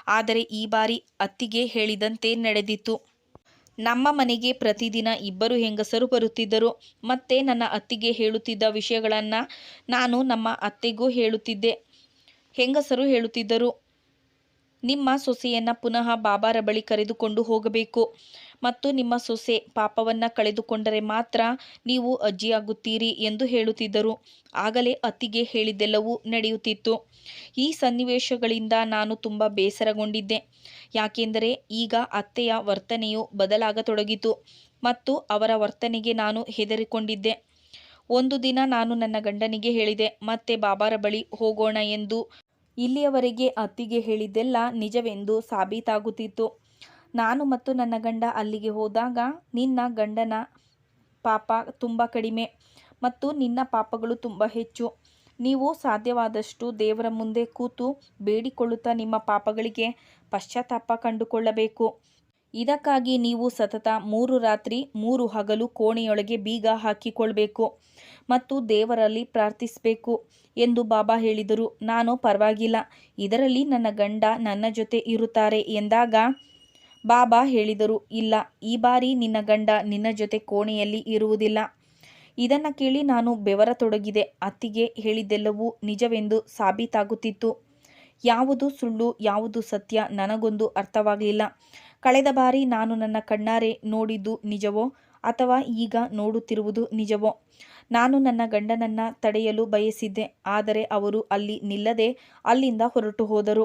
ಆದರೆ ಈ ಬಾರಿ ಅತ್ತಿಗೆ ಹೇಳಿದಂತೆ ನಡೆದಿತ್ತು. ನಮ್ಮ ಮನೆಗೆ ಪ್ರತಿದಿನ ಇಬ್ಬರು ಹೆಂಗಸರು ಬರುತ್ತಿದ್ದರು. ಮತ್ತೆ ನನ್ನ ಅತ್ತಿಗೆ ಹೇಳುತ್ತಿದ್ದ ವಿಷಯಗಳನ್ನು ನಾನು ನಮ್ಮ ಅತ್ತೆಗೂ ಹೇಳುತ್ತಿದ್ದೆ. ಹೆಂಗಸರು ಹೇಳುತ್ತಿದ್ದರು, ನಿಮ್ಮ ಸೊಸೆಯನ್ನು ಪುನಃ ಬಾಬಾರ ಬಳಿ ಕರೆದುಕೊಂಡು ಹೋಗಬೇಕು ಮತ್ತು ನಿಮ್ಮ ಸೊಸೆ ಪಾಪವನ್ನು ಕಳೆದುಕೊಂಡರೆ ಮಾತ್ರ ನೀವು ಅಜ್ಜಿಯಾಗುತ್ತೀರಿ ಎಂದು ಹೇಳುತ್ತಿದ್ದರು. ಆಗಲೇ ಅತ್ತಿಗೆ ಹೇಳಿದ್ದೆಲ್ಲವೂ ನಡೆಯುತ್ತಿತ್ತು. ಈ ಸನ್ನಿವೇಶಗಳಿಂದ ನಾನು ತುಂಬ ಬೇಸರಗೊಂಡಿದ್ದೆ. ಯಾಕೆಂದರೆ ಈಗ ಅತ್ತೆಯ ವರ್ತನೆಯು ಬದಲಾಗತೊಡಗಿತು ಮತ್ತು ಅವರ ವರ್ತನೆಗೆ ನಾನು ಹೆದರಿಕೊಂಡಿದ್ದೆ. ಒಂದು ದಿನ ನಾನು ನನ್ನ ಗಂಡನಿಗೆ ಹೇಳಿದೆ, ಮತ್ತೆ ಬಾಬಾರ ಬಳಿ ಹೋಗೋಣ ಎಂದು. ಇಲ್ಲಿಯವರೆಗೆ ಅತ್ತಿಗೆ ಹೇಳಿದ್ದೆಲ್ಲ ನಿಜವೆಂದು ಸಾಬೀತಾಗುತ್ತಿತ್ತು. ನಾನು ಮತ್ತು ನನ್ನ ಗಂಡ ಅಲ್ಲಿಗೆ ಹೋದಾಗ, ನಿನ್ನ ಗಂಡನ ಪಾಪ ತುಂಬ ಕಡಿಮೆ ಮತ್ತು ನಿನ್ನ ಪಾಪಗಳು ತುಂಬ ಹೆಚ್ಚು. ನೀವು ಸಾಧ್ಯವಾದಷ್ಟು ದೇವರ ಮುಂದೆ ಕೂತು ಬೇಡಿಕೊಳ್ಳುತ್ತಾ ನಿಮ್ಮ ಪಾಪಗಳಿಗೆ ಪಶ್ಚಾತ್ತಾಪ ಕಂಡುಕೊಳ್ಳಬೇಕು. ಇದಕ್ಕಾಗಿ ನೀವು ಸತತ 3 ರಾತ್ರಿ 3 ಹಗಲು ಕೋಣೆಯೊಳಗೆ ಬೀಗ ಹಾಕಿಕೊಳ್ಬೇಕು ಮತ್ತು ದೇವರಲ್ಲಿ ಪ್ರಾರ್ಥಿಸಬೇಕು ಎಂದು ಬಾಬಾ ಹೇಳಿದರು. ನಾನು ಪರವಾಗಿಲ್ಲ, ಇದರಲ್ಲಿ ನನ್ನ ಗಂಡ ನನ್ನ ಜೊತೆ ಇರುತ್ತಾರೆ ಎಂದಾಗ ಬಾಬಾ ಹೇಳಿದರು, ಇಲ್ಲ, ಈ ಬಾರಿ ನಿನ್ನ ಗಂಡ ನಿನ್ನ ಜೊತೆ ಕೋಣೆಯಲ್ಲಿ ಇರುವುದಿಲ್ಲ. ಇದನ್ನು ಕೇಳಿ ನಾನು ಬೆವರತೊಡಗಿದೆ. ಅತ್ತಿಗೆ ಹೇಳಿದ್ದೆಲ್ಲವೂ ನಿಜವೆಂದು ಸಾಬೀತಾಗುತ್ತಿತ್ತು. ಯಾವುದು ಸುಳ್ಳು ಯಾವುದು ಸತ್ಯ ನನಗೊಂದು ಅರ್ಥವಾಗಲಿಲ್ಲ. ಕಳೆದ ಬಾರಿ ನಾನು ನನ್ನ ಕಣ್ಣಾರೆ ನೋಡಿದ್ದು ನಿಜವೋ ಅಥವಾ ಈಗ ನೋಡುತ್ತಿರುವುದು ನಿಜವೋ? ನಾನು ನನ್ನ ಗಂಡನನ್ನು ತಡೆಯಲು ಬಯಸಿದ್ದೆ, ಆದರೆ ಅವರು ಅಲ್ಲಿ ನಿಲ್ಲದೆ ಅಲ್ಲಿಂದ ಹೊರಟು ಹೋದರು.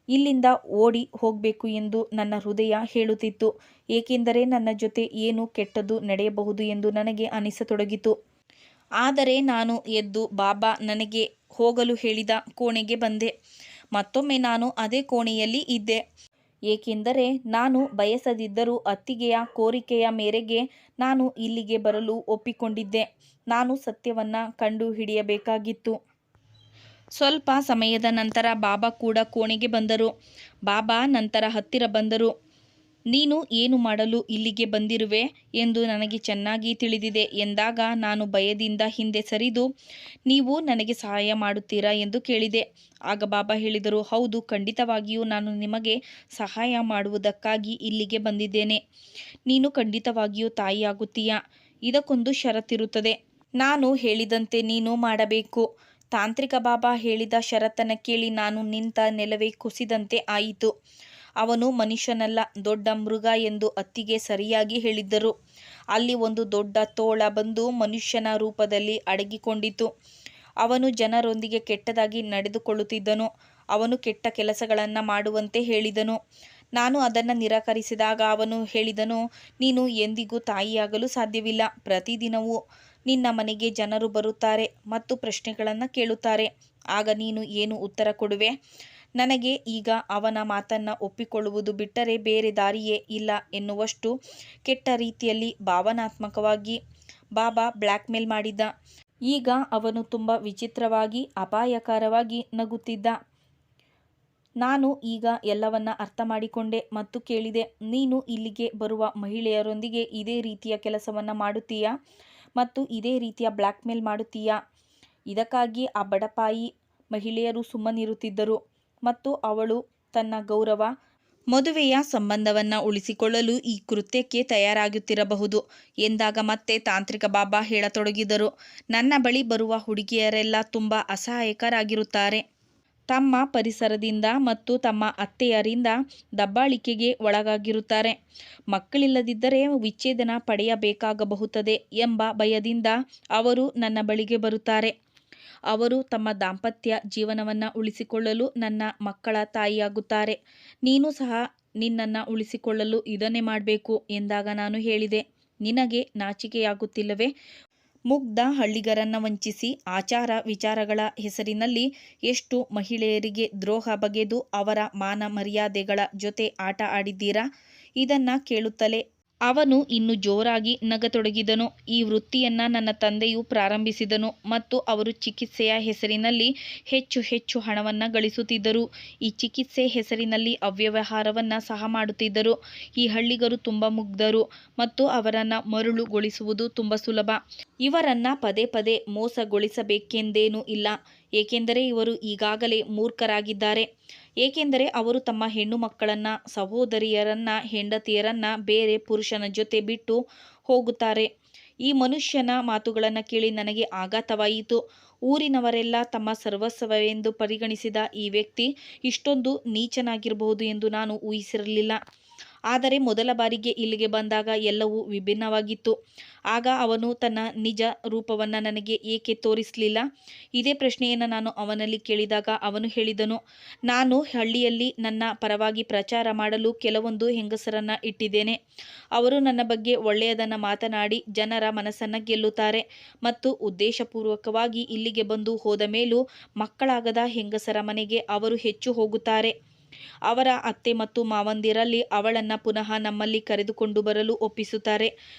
ಇಲ್ಲಿಂದ ಓಡಿ ಹೋಗಬೇಕು ಎಂದು ನನ್ನ ಹೃದಯ ಹೇಳುತ್ತಿತ್ತು, ಏಕೆಂದರೆ ನನ್ನ ಜೊತೆ ಏನು ಕೆಟ್ಟದ್ದು ನಡೆಯಬಹುದು ಎಂದು ನನಗೆ ಅನಿಸತೊಡಗಿತು. ಆದರೆ ನಾನು ಎದ್ದು ಬಾಬಾ ನನಗೆ ಹೋಗಲು ಹೇಳಿದ ಕೋಣೆಗೆ ಬಂದೆ. ಮತ್ತೊಮ್ಮೆ ನಾನು ಅದೇ ಕೋಣೆಯಲ್ಲಿ ಇದ್ದೆ, ಏಕೆಂದರೆ ನಾನು ಬಯಸದಿದ್ದರೂ ಅತ್ತಿಗೆಯ ಕೋರಿಕೆಯ ಮೇರೆಗೆ ನಾನು ಇಲ್ಲಿಗೆ ಬರಲು ಒಪ್ಪಿಕೊಂಡಿದ್ದೆ. ನಾನು ಸತ್ಯವನ್ನು ಕಂಡುಹಿಡಿಯಬೇಕಾಗಿತ್ತು. ಸ್ವಲ್ಪ ಸಮಯದ ನಂತರ ಬಾಬಾ ಕೂಡ ಕೋಣೆಗೆ ಬಂದರು. ಬಾಬಾ ನಂತರ ಹತ್ತಿರ ಬಂದರು. ನೀನು ಏನು ಮಾಡಲು ಇಲ್ಲಿಗೆ ಬಂದಿರುವೆ ಎಂದು ನನಗೆ ಚೆನ್ನಾಗಿ ತಿಳಿದಿದೆ ಎಂದಾಗ ನಾನು ಭಯದಿಂದ ಹಿಂದೆ ಸರಿದು, ನೀವು ನನಗೆ ಸಹಾಯ ಮಾಡುತ್ತೀರಾ ಎಂದು ಕೇಳಿದೆ. ಆಗ ಬಾಬಾ ಹೇಳಿದರು, ಹೌದು, ಖಂಡಿತವಾಗಿಯೂ ನಾನು ನಿಮಗೆ ಸಹಾಯ ಮಾಡುವುದಕ್ಕಾಗಿ ಇಲ್ಲಿಗೆ ಬಂದಿದ್ದೇನೆ. ನೀನು ಖಂಡಿತವಾಗಿಯೂ ತಾಯಿಯಾಗುತ್ತೀಯಾ? ಇದಕ್ಕೊಂದು ಷರತ್ತಿರುತ್ತದೆ. ನಾನು ಹೇಳಿದಂತೆ ನೀನು ಮಾಡಬೇಕು. ತಾಂತ್ರಿಕ ಬಾಬಾ ಹೇಳಿದ ಷರತ್ತನ್ನು ಕೇಳಿ ನಾನು ನಿಂತ ನೆಲವೇ ಕುಸಿದಂತೆ ಆಯಿತು. ಅವನು ಮನುಷ್ಯನಲ್ಲ, ದೊಡ್ಡ ಮೃಗ ಎಂದು ಅತ್ತಿಗೆ ಸರಿಯಾಗಿ ಹೇಳಿದ್ದರು. ಅಲ್ಲಿ ಒಂದು ದೊಡ್ಡ ತೋಳ ಬಂದು ಮನುಷ್ಯನ ರೂಪದಲ್ಲಿ ಅಡಗಿಕೊಂಡಿತು. ಅವನು ಜನರೊಂದಿಗೆ ಕೆಟ್ಟದಾಗಿ ನಡೆದುಕೊಳ್ಳುತ್ತಿದ್ದನು. ಅವನು ಕೆಟ್ಟ ಕೆಲಸಗಳನ್ನು ಮಾಡುವಂತೆ ಹೇಳಿದನು. ನಾನು ಅದನ್ನು ನಿರಾಕರಿಸಿದಾಗ ಅವನು ಹೇಳಿದನು, ನೀನು ಎಂದಿಗೂ ತಾಯಿಯಾಗಲು ಸಾಧ್ಯವಿಲ್ಲ. ಪ್ರತಿದಿನವೂ ನಿನ್ನ ಮನೆಗೆ ಜನರು ಬರುತ್ತಾರೆ ಮತ್ತು ಪ್ರಶ್ನೆಗಳನ್ನು ಕೇಳುತ್ತಾರೆ. ಆಗ ನೀನು ಏನು ಉತ್ತರ ಕೊಡುವೆ? ನನಗೆ ಈಗ ಅವನ ಮಾತನ್ನು ಒಪ್ಪಿಕೊಳ್ಳುವುದು ಬಿಟ್ಟರೆ ಬೇರೆ ದಾರಿಯೇ ಇಲ್ಲ ಎನ್ನುವಷ್ಟು ಕೆಟ್ಟ ರೀತಿಯಲ್ಲಿ ಭಾವನಾತ್ಮಕವಾಗಿ ಬಾಬಾ ಬ್ಲ್ಯಾಕ್ ಮೇಲ್ ಮಾಡಿದ್ದ. ಈಗ ಅವನು ತುಂಬ ವಿಚಿತ್ರವಾಗಿ ಅಪಾಯಕರವಾಗಿ ನಗುತ್ತಿದ್ದ. ನಾನು ಈಗ ಎಲ್ಲವನ್ನ ಅರ್ಥ ಮಾಡಿಕೊಂಡೆ ಮತ್ತು ಕೇಳಿದೆ, ನೀನು ಇಲ್ಲಿಗೆ ಬರುವ ಮಹಿಳೆಯರೊಂದಿಗೆ ಇದೇ ರೀತಿಯ ಕೆಲಸವನ್ನು ಮಾಡುತ್ತೀಯಾ ಮತ್ತು ಇದೇ ರೀತಿಯ ಬ್ಲ್ಯಾಕ್ ಮೇಲ್ ಮಾಡುತ್ತೀಯಾ? ಇದಕ್ಕಾಗಿ ಆ ಬಡಪಾಯಿ ಮಹಿಳೆಯರು ಸುಮ್ಮನಿರುತ್ತಿದ್ದರು ಮತ್ತು ಅವಳು ತನ್ನ ಗೌರವ, ಮದುವೆಯ ಸಂಬಂಧವನ್ನು ಉಳಿಸಿಕೊಳ್ಳಲು ಈ ಕೃತ್ಯಕ್ಕೆ ತಯಾರಾಗುತ್ತಿರಬಹುದು ಎಂದಾಗ ಮತ್ತೆ ತಾಂತ್ರಿಕ ಬಾಬಾ ಹೇಳತೊಡಗಿದರು, ನನ್ನ ಬಳಿ ಬರುವ ಹುಡುಗಿಯರೆಲ್ಲ ತುಂಬ ಅಸಹಾಯಕರಾಗಿರುತ್ತಾರೆ. ತಮ್ಮ ಪರಿಸರದಿಂದ ಮತ್ತು ತಮ್ಮ ಅತ್ತೆಯರಿಂದ ದಬ್ಬಾಳಿಕೆಗೆ ಒಳಗಾಗಿರುತ್ತಾರೆ. ಮಕ್ಕಳಿಲ್ಲದಿದ್ದರೆ ವಿಚ್ಛೇದನ ಪಡೆಯಬೇಕಾಗಬಹುತ್ತದೆ ಎಂಬ ಭಯದಿಂದ ಅವರು ನನ್ನ ಬಳಿಗೆ ಬರುತ್ತಾರೆ. ಅವರು ತಮ್ಮ ದಾಂಪತ್ಯ ಜೀವನವನ್ನು ಉಳಿಸಿಕೊಳ್ಳಲು ನನ್ನ ಮಕ್ಕಳ ತಾಯಿಯಾಗುತ್ತಾರೆ. ನೀನು ಸಹ ನಿನ್ನನ್ನು ಉಳಿಸಿಕೊಳ್ಳಲು ಇದನ್ನೇ ಮಾಡಬೇಕು ಎಂದಾಗ ನಾನು ಹೇಳಿದೆ, ನಿನಗೆ ನಾಚಿಕೆಯಾಗುತ್ತಿಲ್ಲವೇ? ಮುಗ್ಧ ಹಳ್ಳಿಗರನ್ನು ವಂಚಿಸಿ ಆಚಾರ ವಿಚಾರಗಳ ಹೆಸರಿನಲ್ಲಿ ಎಷ್ಟು ಮಹಿಳೆಯರಿಗೆ ದ್ರೋಹ ಬಗೆದು ಅವರ ಮಾನ ಮರ್ಯಾದೆಗಳ ಜೊತೆ ಆಟ ಆಡಿದ್ದೀರಾ? ಇದನ್ನು ಕೇಳುತ್ತಲೇ ಅವನು ಇನ್ನೂ ಜೋರಾಗಿ ನಗತೊಡಗಿದನು. ಈ ವೃತ್ತಿಯನ್ನು ನನ್ನ ತಂದೆಯು ಪ್ರಾರಂಭಿಸಿದನು ಮತ್ತು ಅವರು ಚಿಕಿತ್ಸೆಯ ಹೆಸರಿನಲ್ಲಿ ಹೆಚ್ಚು ಹೆಚ್ಚು ಹಣವನ್ನು ಗಳಿಸುತ್ತಿದ್ದರು. ಈ ಚಿಕಿತ್ಸೆ ಹೆಸರಿನಲ್ಲಿ ಅವ್ಯವಹಾರವನ್ನು ಸಹ ಮಾಡುತ್ತಿದ್ದರು. ಈ ಹಳ್ಳಿಗರು ತುಂಬ ಮುಗ್ಧರು ಮತ್ತು ಅವರನ್ನು ಮರುಳುಗೊಳಿಸುವುದು ತುಂಬ ಸುಲಭ. ಇವರನ್ನು ಪದೇ ಪದೇ ಮೋಸಗೊಳಿಸಬೇಕೆಂದೇನೂ ಇಲ್ಲ, ಏಕೆಂದರೆ ಇವರು ಈಗಾಗಲೇ ಮೂರ್ಖರಾಗಿದ್ದಾರೆ. ಏಕೆಂದರೆ ಅವರು ತಮ್ಮ ಹೆಣ್ಣು ಮಕ್ಕಳನ್ನು, ಸಹೋದರಿಯರನ್ನು, ಹೆಂಡತಿಯರನ್ನು ಬೇರೆ ಪುರುಷನ ಜೊತೆ ಬಿಟ್ಟು ಹೋಗುತ್ತಾರೆ. ಈ ಮನುಷ್ಯನ ಮಾತುಗಳನ್ನು ಕೇಳಿ ನನಗೆ ಆಘಾತವಾಯಿತು. ಊರಿನವರೆಲ್ಲ ತಮ್ಮ ಸರ್ವಸ್ವವೆಂದು ಪರಿಗಣಿಸಿದ ಈ ವ್ಯಕ್ತಿ ಇಷ್ಟೊಂದು ನೀಚನಾಗಿರಬಹುದು ಎಂದು ನಾನು ಊಹಿಸಿರಲಿಲ್ಲ. ಆದರೆ ಮೊದಲ ಬಾರಿಗೆ ಇಲ್ಲಿಗೆ ಬಂದಾಗ ಎಲ್ಲವೂ ವಿಭಿನ್ನವಾಗಿತ್ತು. ಆಗ ಅವನು ತನ್ನ ನಿಜ ರೂಪವನ್ನು ನನಗೆ ಏಕೆ ತೋರಿಸಲಿಲ್ಲ? ಇದೇ ಪ್ರಶ್ನೆಯನ್ನು ನಾನು ಅವನಲ್ಲಿ ಕೇಳಿದಾಗ ಅವನು ಹೇಳಿದನು, ನಾನು ಹಳ್ಳಿಯಲ್ಲಿ ನನ್ನ ಪರವಾಗಿ ಪ್ರಚಾರ ಮಾಡಲು ಕೆಲವೊಂದು ಹೆಂಗಸರನ್ನು ಇಟ್ಟಿದ್ದೇನೆ. ಅವರು ನನ್ನ ಬಗ್ಗೆ ಒಳ್ಳೆಯದನ್ನು ಮಾತನಾಡಿ ಜನರ ಮನಸ್ಸನ್ನು ಗೆಲ್ಲುತ್ತಾರೆ ಮತ್ತು ಉದ್ದೇಶಪೂರ್ವಕವಾಗಿ ಇಲ್ಲಿಗೆ ಬಂದು ಹೋದ ಮೇಲೂ ಮಕ್ಕಳಾಗದ ಹೆಂಗಸರ ಮನೆಗೆ ಅವರು ಹೆಚ್ಚು ಹೋಗುತ್ತಾರೆ. ಅವರ ಅತ್ತೆ ಮತ್ತು ಮಾವಂದಿರಲ್ಲಿ ಅವಳನ್ನು ಪುನಃ ನಮ್ಮಲ್ಲಿ ಕರೆದುಕೊಂಡು ಬರಲು ಒಪ್ಪಿಸುತ್ತಾರೆ.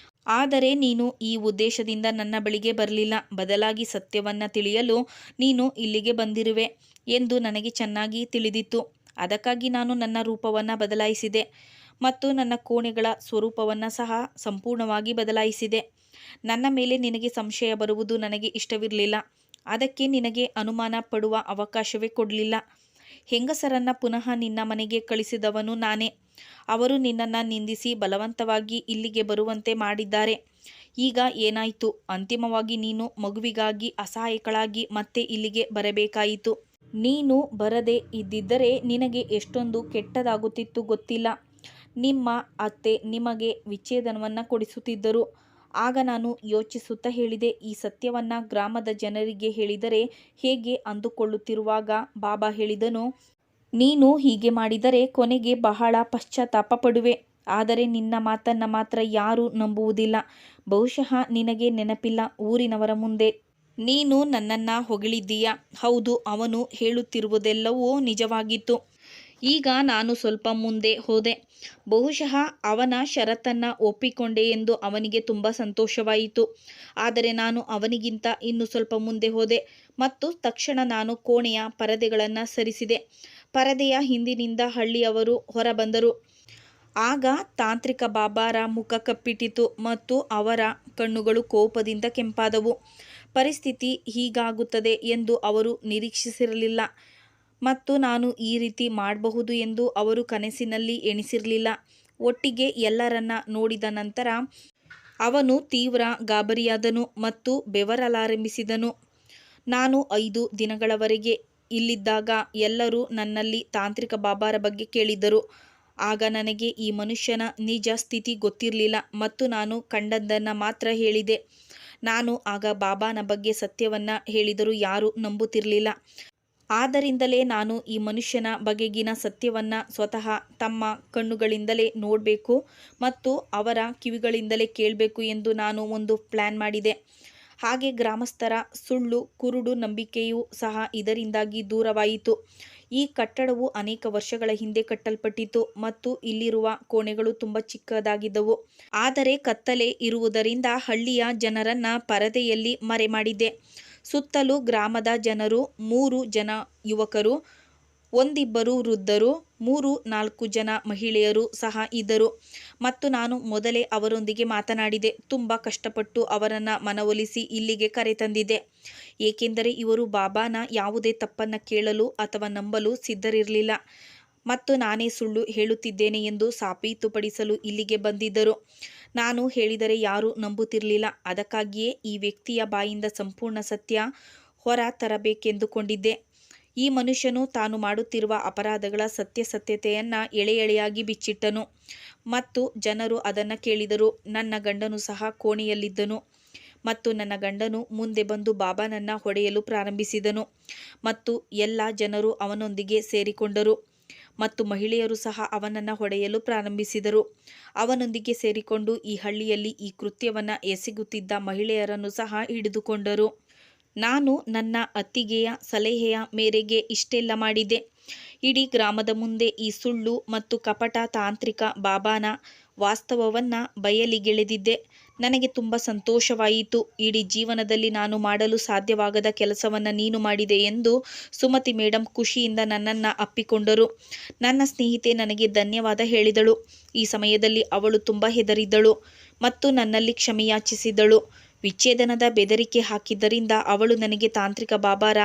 ಆದರೆ ನೀನು ಈ ಉದ್ದೇಶದಿಂದ ನನ್ನ ಬಳಿಗೆ ಬರಲಿಲ್ಲ, ಬದಲಾಗಿ ಸತ್ಯವನ್ನು ತಿಳಿಯಲು ನೀನು ಇಲ್ಲಿಗೆ ಬಂದಿರುವೆ ಎಂದು ನನಗೆ ಚೆನ್ನಾಗಿ ತಿಳಿದಿತ್ತು. ಅದಕ್ಕಾಗಿ ನಾನು ನನ್ನ ರೂಪವನ್ನು ಬದಲಾಯಿಸಿದೆ ಮತ್ತು ನನ್ನ ಕೋಣೆಗಳ ಸ್ವರೂಪವನ್ನು ಸಹ ಸಂಪೂರ್ಣವಾಗಿ ಬದಲಾಯಿಸಿದೆ. ನನ್ನ ಮೇಲೆ ನಿನಗೆ ಸಂಶಯ ಬರುವುದು ನನಗೆ ಇಷ್ಟವಿರಲಿಲ್ಲ. ಅದಕ್ಕೆ ನಿನಗೆ ಅನುಮಾನ ಪಡುವ ಅವಕಾಶವೇ ಕೊಡಲಿಲ್ಲ. ಹೆಂಗಸರನ್ನು ಪುನಃ ನಿನ್ನ ಮನೆಗೆ ಕಳಿಸಿದವನು ನಾನೇ. ಅವರು ನಿನ್ನನ್ನು ನಿಂದಿಸಿ ಬಲವಂತವಾಗಿ ಇಲ್ಲಿಗೆ ಬರುವಂತೆ ಮಾಡಿದ್ದಾರೆ. ಈಗ ಏನಾಯಿತು? ಅಂತಿಮವಾಗಿ ನೀನು ಮಗುವಿಗಾಗಿ ಅಸಹಾಯಕಳಾಗಿ ಮತ್ತೆ ಇಲ್ಲಿಗೆ ಬರಬೇಕಾಯಿತು. ನೀನು ಬರದೇ ಇದ್ದಿದ್ದರೆ ನಿನಗೆ ಎಷ್ಟೊಂದು ಕೆಟ್ಟದಾಗುತ್ತಿತ್ತು ಗೊತ್ತಿಲ್ಲ. ನಿಮ್ಮ ಅತ್ತೆ ನಿಮಗೆ ವಿಚ್ಛೇದನವನ್ನು ಕೊಡಿಸುತ್ತಿದ್ದರು. ಆಗ ನಾನು ಯೋಚಿಸುತ್ತಾ ಹೇಳಿದೆ, ಈ ಸತ್ಯವನ್ನು ಗ್ರಾಮದ ಜನರಿಗೆ ಹೇಳಿದರೆ ಹೇಗೆ ಅಂದುಕೊಳ್ಳುತ್ತಿರುವಾಗ ಬಾಬಾ ಹೇಳಿದನು, ನೀನು ಹೀಗೆ ಮಾಡಿದರೆ ಕೊನೆಗೆ ಬಹಳ ಪಶ್ಚಾತ್ತಾಪ ಪಡುವೆ. ಆದರೆ ನಿನ್ನ ಮಾತನ್ನು ಮಾತ್ರ ಯಾರೂ ನಂಬುವುದಿಲ್ಲ. ಬಹುಶಃ ನಿನಗೆ ನೆನಪಿಲ್ಲ, ಊರಿನವರ ಮುಂದೆ ನೀನು ನನ್ನನ್ನು ಹೊಗಳಿದ್ದೀಯ. ಹೌದು, ಅವನು ಹೇಳುತ್ತಿರುವುದೆಲ್ಲವೂ ನಿಜವಾಗಿತ್ತು. ಈಗ ನಾನು ಸ್ವಲ್ಪ ಮುಂದೆ ಹೋದೆ. ಬಹುಶಃ ಅವನ ಷರತ್ತನ್ನು ಒಪ್ಪಿಕೊಂಡೆ ಎಂದು ಅವನಿಗೆ ತುಂಬ ಸಂತೋಷವಾಯಿತು. ಆದರೆ ನಾನು ಅವನಿಗಿಂತ ಇನ್ನೂ ಸ್ವಲ್ಪ ಮುಂದೆ ಹೋದೆ ಮತ್ತು ತಕ್ಷಣ ನಾನು ಕೋಣೆಯ ಪರದೆಗಳನ್ನು ಸರಿಸಿದೆ. ಪರದೆಯ ಹಿಂದಿನಿಂದ ಹಳ್ಳಿಯವರು ಹೊರಬಂದರು. ಆಗ ತಾಂತ್ರಿಕ ಬಾಬಾರ ಮುಖ ಕಪ್ಪಿಟ್ಟಿತು ಮತ್ತು ಅವರ ಕಣ್ಣುಗಳು ಕೋಪದಿಂದ ಕೆಂಪಾದವು. ಪರಿಸ್ಥಿತಿ ಹೀಗಾಗುತ್ತದೆ ಎಂದು ಅವರು ನಿರೀಕ್ಷಿಸಿರಲಿಲ್ಲ ಮತ್ತು ನಾನು ಈ ರೀತಿ ಮಾಡಬಹುದು ಎಂದು ಅವರು ಕನಸಿನಲ್ಲಿ ಎಣಿಸಿರಲಿಲ್ಲ. ಒಟ್ಟಿಗೆ ಎಲ್ಲರನ್ನ ನೋಡಿದ ನಂತರ ಅವನು ತೀವ್ರ ಗಾಬರಿಯಾದನು ಮತ್ತು ಬೆವರಲಾರಂಭಿಸಿದನು. ನಾನು 5 ದಿನಗಳವರೆಗೆ ಇಲ್ಲಿದ್ದಾಗ ಎಲ್ಲರೂ ನನ್ನಲ್ಲಿ ತಾಂತ್ರಿಕ ಬಾಬಾರ ಬಗ್ಗೆ ಕೇಳಿದ್ದರು. ಆಗ ನನಗೆ ಈ ಮನುಷ್ಯನ ನಿಜ ಸ್ಥಿತಿ ಗೊತ್ತಿರಲಿಲ್ಲ ಮತ್ತು ನಾನು ಕಂಡದ್ದನ್ನು ಮಾತ್ರ ಹೇಳಿದೆ. ನಾನು ಆಗ ಬಾಬಾನ ಬಗ್ಗೆ ಸತ್ಯವನ್ನು ಹೇಳಿದರೂ ಯಾರೂ ನಂಬುತ್ತಿರಲಿಲ್ಲ. ಆದ್ದರಿಂದಲೇ ನಾನು ಈ ಮನುಷ್ಯನ ಬಗೆಗಿನ ಸತ್ಯವನ್ನು ಸ್ವತಃ ತಮ್ಮ ಕಣ್ಣುಗಳಿಂದಲೇ ನೋಡಬೇಕು ಮತ್ತು ಅವರ ಕಿವಿಗಳಿಂದಲೇ ಕೇಳಬೇಕು ಎಂದು ನಾನು ಒಂದು ಪ್ಲ್ಯಾನ್ ಮಾಡಿದೆ. ಹಾಗೆ ಗ್ರಾಮಸ್ಥರ ಸುಳ್ಳು ಕುರುಡು ನಂಬಿಕೆಯೂ ಸಹ ಇದರಿಂದಾಗಿ ದೂರವಾಯಿತು. ಈ ಕಟ್ಟಡವು ಅನೇಕ ವರ್ಷಗಳ ಹಿಂದೆ ಕಟ್ಟಲ್ಪಟ್ಟಿತು ಮತ್ತು ಇಲ್ಲಿರುವ ಕೋಣೆಗಳು ತುಂಬ ಚಿಕ್ಕದಾಗಿದ್ದವು. ಆದರೆ ಕತ್ತಲೆ ಇರುವುದರಿಂದ ಹಳ್ಳಿಯ ಜನರನ್ನು ಪರದೆಯಲ್ಲಿ ಮರೆಮಾಡಿದ್ದೆ. ಸುತ್ತಲೂ ಗ್ರಾಮದ ಜನರು, 3 ಜನ ಯುವಕರು, 1-2 ವೃದ್ಧರು, 3-4 ಜನ ಮಹಿಳೆಯರು ಸಹ ಇದ್ದರು ಮತ್ತು ನಾನು ಮೊದಲೇ ಅವರೊಂದಿಗೆ ಮಾತನಾಡಿದೆ. ತುಂಬ ಕಷ್ಟಪಟ್ಟು ಅವರನ್ನು ಮನವೊಲಿಸಿ ಇಲ್ಲಿಗೆ ಕರೆತಂದಿದ್ದೆ, ಏಕೆಂದರೆ ಇವರು ಬಾಬಾನ ಯಾವುದೇ ತಪ್ಪನ್ನು ಕೇಳಲು ಅಥವಾ ನಂಬಲು ಸಿದ್ಧರಿರಲಿಲ್ಲ ಮತ್ತು ನಾನೇ ಸುಳ್ಳು ಹೇಳುತ್ತಿದ್ದೇನೆ ಎಂದು ಸಾಬೀತುಪಡಿಸಲು ಇಲ್ಲಿಗೆ ಬಂದಿದ್ದರು. ನಾನು ಹೇಳಿದರೆ ಯಾರೂ ನಂಬುತ್ತಿರಲಿಲ್ಲ. ಅದಕ್ಕಾಗಿಯೇ ಈ ವ್ಯಕ್ತಿಯ ಬಾಯಿಂದ ಸಂಪೂರ್ಣ ಸತ್ಯ ಹೊರ ತರಬೇಕೆಂದುಕೊಂಡಿದ್ದೆ. ಈ ಮನುಷ್ಯನು ತಾನು ಮಾಡುತ್ತಿರುವ ಅಪರಾಧಗಳ ಸತ್ಯತೆಯನ್ನು ಎಳೆ ಎಳೆಯಾಗಿ ಬಿಚ್ಚಿಟ್ಟನು ಮತ್ತು ಜನರು ಅದನ್ನು ಕೇಳಿದರು. ನನ್ನ ಗಂಡನು ಸಹ ಕೋಣೆಯಲ್ಲಿದ್ದನು ಮತ್ತು ನನ್ನ ಗಂಡನು ಮುಂದೆ ಬಂದು ಬಾಬಾನನ್ನು ಹೊಡೆಯಲು ಪ್ರಾರಂಭಿಸಿದನು ಮತ್ತು ಎಲ್ಲ ಜನರು ಅವನೊಂದಿಗೆ ಸೇರಿಕೊಂಡರು ಮತ್ತು ಮಹಿಳೆಯರು ಸಹ ಅವನನ್ನು ಹೊಡೆಯಲು ಪ್ರಾರಂಭಿಸಿದರು. ಅವನೊಂದಿಗೆ ಸೇರಿಕೊಂಡು ಈ ಹಳ್ಳಿಯಲ್ಲಿ ಈ ಕೃತ್ಯವನ್ನು ಎಸಗುತ್ತಿದ್ದ ಮಹಿಳೆಯರನ್ನು ಸಹ ಹಿಡಿದುಕೊಂಡರು. ನಾನು ನನ್ನ ಅತ್ತಿಗೆಯ ಸಲಹೆಯ ಮೇರೆಗೆ ಇಷ್ಟೆಲ್ಲ ಮಾಡಿದೆ. ಇಡೀ ಗ್ರಾಮದ ಮುಂದೆ ಈ ಸುಳ್ಳು ಮತ್ತು ಕಪಟ ತಾಂತ್ರಿಕ ಬಾಬಾನ ವಾಸ್ತವವನ್ನು ಬಯಲಿಗೆಳೆದಿದ್ದೆ. ನನಗೆ ತುಂಬ ಸಂತೋಷವಾಯಿತು. ಇಡೀ ಜೀವನದಲ್ಲಿ ನಾನು ಮಾಡಲು ಸಾಧ್ಯವಾಗದ ಕೆಲಸವನ್ನು ನೀನು ಮಾಡಿದೆ ಎಂದು ಸುಮತಿ ಮೇಡಮ್ ಖುಷಿಯಿಂದ ನನ್ನನ್ನು ಅಪ್ಪಿಕೊಂಡರು. ನನ್ನ ಸ್ನೇಹಿತೆ ನನಗೆ ಧನ್ಯವಾದ ಹೇಳಿದಳು. ಈ ಸಮಯದಲ್ಲಿ ಅವಳು ತುಂಬ ಹೆದರಿದ್ದಳು ಮತ್ತು ನನ್ನಲ್ಲಿ ಕ್ಷಮೆಯಾಚಿಸಿದಳು. ವಿಚ್ಛೇದನದ ಬೆದರಿಕೆ ಹಾಕಿದ್ದರಿಂದ ಅವಳು ನನಗೆ ತಾಂತ್ರಿಕ ಬಾಬಾರ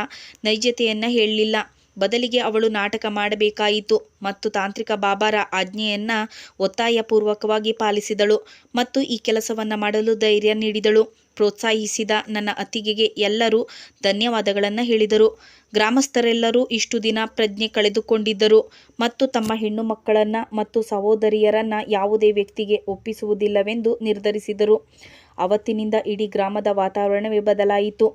ನೈಜತೆಯನ್ನು ಹೇಳಲಿಲ್ಲ. ಬದಲಿಗೆ ಅವಳು ನಾಟಕ ಮಾಡಬೇಕಾಯಿತು ಮತ್ತು ತಾಂತ್ರಿಕ ಬಾಬಾರ ಆಜ್ಞೆಯನ್ನು ಒತ್ತಾಯಪೂರ್ವಕವಾಗಿ ಪಾಲಿಸಿದಳು ಮತ್ತು ಈ ಕೆಲಸವನ್ನು ಮಾಡಲು ಧೈರ್ಯ ನೀಡಿದಳು. ಪ್ರೋತ್ಸಾಹಿಸಿದ ನನ್ನ ಅತ್ತಿಗೆಗೆ ಎಲ್ಲರೂ ಧನ್ಯವಾದಗಳನ್ನು ಹೇಳಿದರು. ಗ್ರಾಮಸ್ಥರೆಲ್ಲರೂ ಇಷ್ಟು ದಿನ ಪ್ರಜ್ಞೆ ಕಳೆದುಕೊಂಡಿದ್ದರು ಮತ್ತು ತಮ್ಮ ಹೆಣ್ಣು ಮಕ್ಕಳನ್ನು ಮತ್ತು ಸಹೋದರಿಯರನ್ನು ಯಾವುದೇ ವ್ಯಕ್ತಿಗೆ ಒಪ್ಪಿಸುವುದಿಲ್ಲವೆಂದು ನಿರ್ಧರಿಸಿದರು. ಅವತ್ತಿನಿಂದ ಇಡೀ ಗ್ರಾಮದ ವಾತಾವರಣವೇ ಬದಲಾಯಿತು.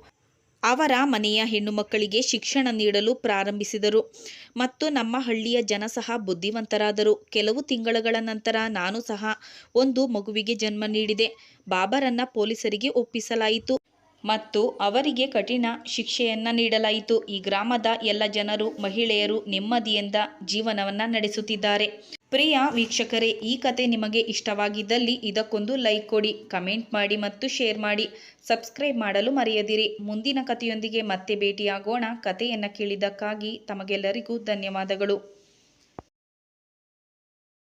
ಅವರ ಮನೆಯ ಹೆಣ್ಣು ಮಕ್ಕಳಿಗೆ ಶಿಕ್ಷಣ ನೀಡಲು ಪ್ರಾರಂಭಿಸಿದರು ಮತ್ತು ನಮ್ಮ ಹಳ್ಳಿಯ ಜನ ಸಹ ಬುದ್ಧಿವಂತರಾದರು. ಕೆಲವು ತಿಂಗಳುಗಳ ನಂತರ ನಾನು ಸಹ ಒಂದು ಮಗುವಿಗೆ ಜನ್ಮ ನೀಡಿದೆ. ಬಾಬಾರನ್ನ ಪೊಲೀಸರಿಗೆ ಒಪ್ಪಿಸಲಾಯಿತು ಮತ್ತು ಅವರಿಗೆ ಕಠಿಣ ಶಿಕ್ಷೆಯನ್ನು ನೀಡಲಾಯಿತು. ಈ ಗ್ರಾಮದ ಎಲ್ಲ ಜನರು, ಮಹಿಳೆಯರು ನೆಮ್ಮದಿಯಿಂದ ಜೀವನವನ್ನು ನಡೆಸುತ್ತಿದ್ದಾರೆ. ಪ್ರಿಯ ವೀಕ್ಷಕರೇ, ಈ ಕತೆ ನಿಮಗೆ ಇಷ್ಟವಾಗಿದ್ದಲ್ಲಿ ಇದಕ್ಕೊಂದು ಲೈಕ್ ಕೊಡಿ, ಕಮೆಂಟ್ ಮಾಡಿ ಮತ್ತು ಶೇರ್ ಮಾಡಿ. ಸಬ್ಸ್ಕ್ರೈಬ್ ಮಾಡಲು ಮರೆಯದಿರಿ. ಮುಂದಿನ ಕಥೆಯೊಂದಿಗೆ ಮತ್ತೆ ಭೇಟಿಯಾಗೋಣ. ಕಥೆಯನ್ನು ಕೇಳಿದ್ದಕ್ಕಾಗಿ ತಮಗೆಲ್ಲರಿಗೂ ಧನ್ಯವಾದಗಳು.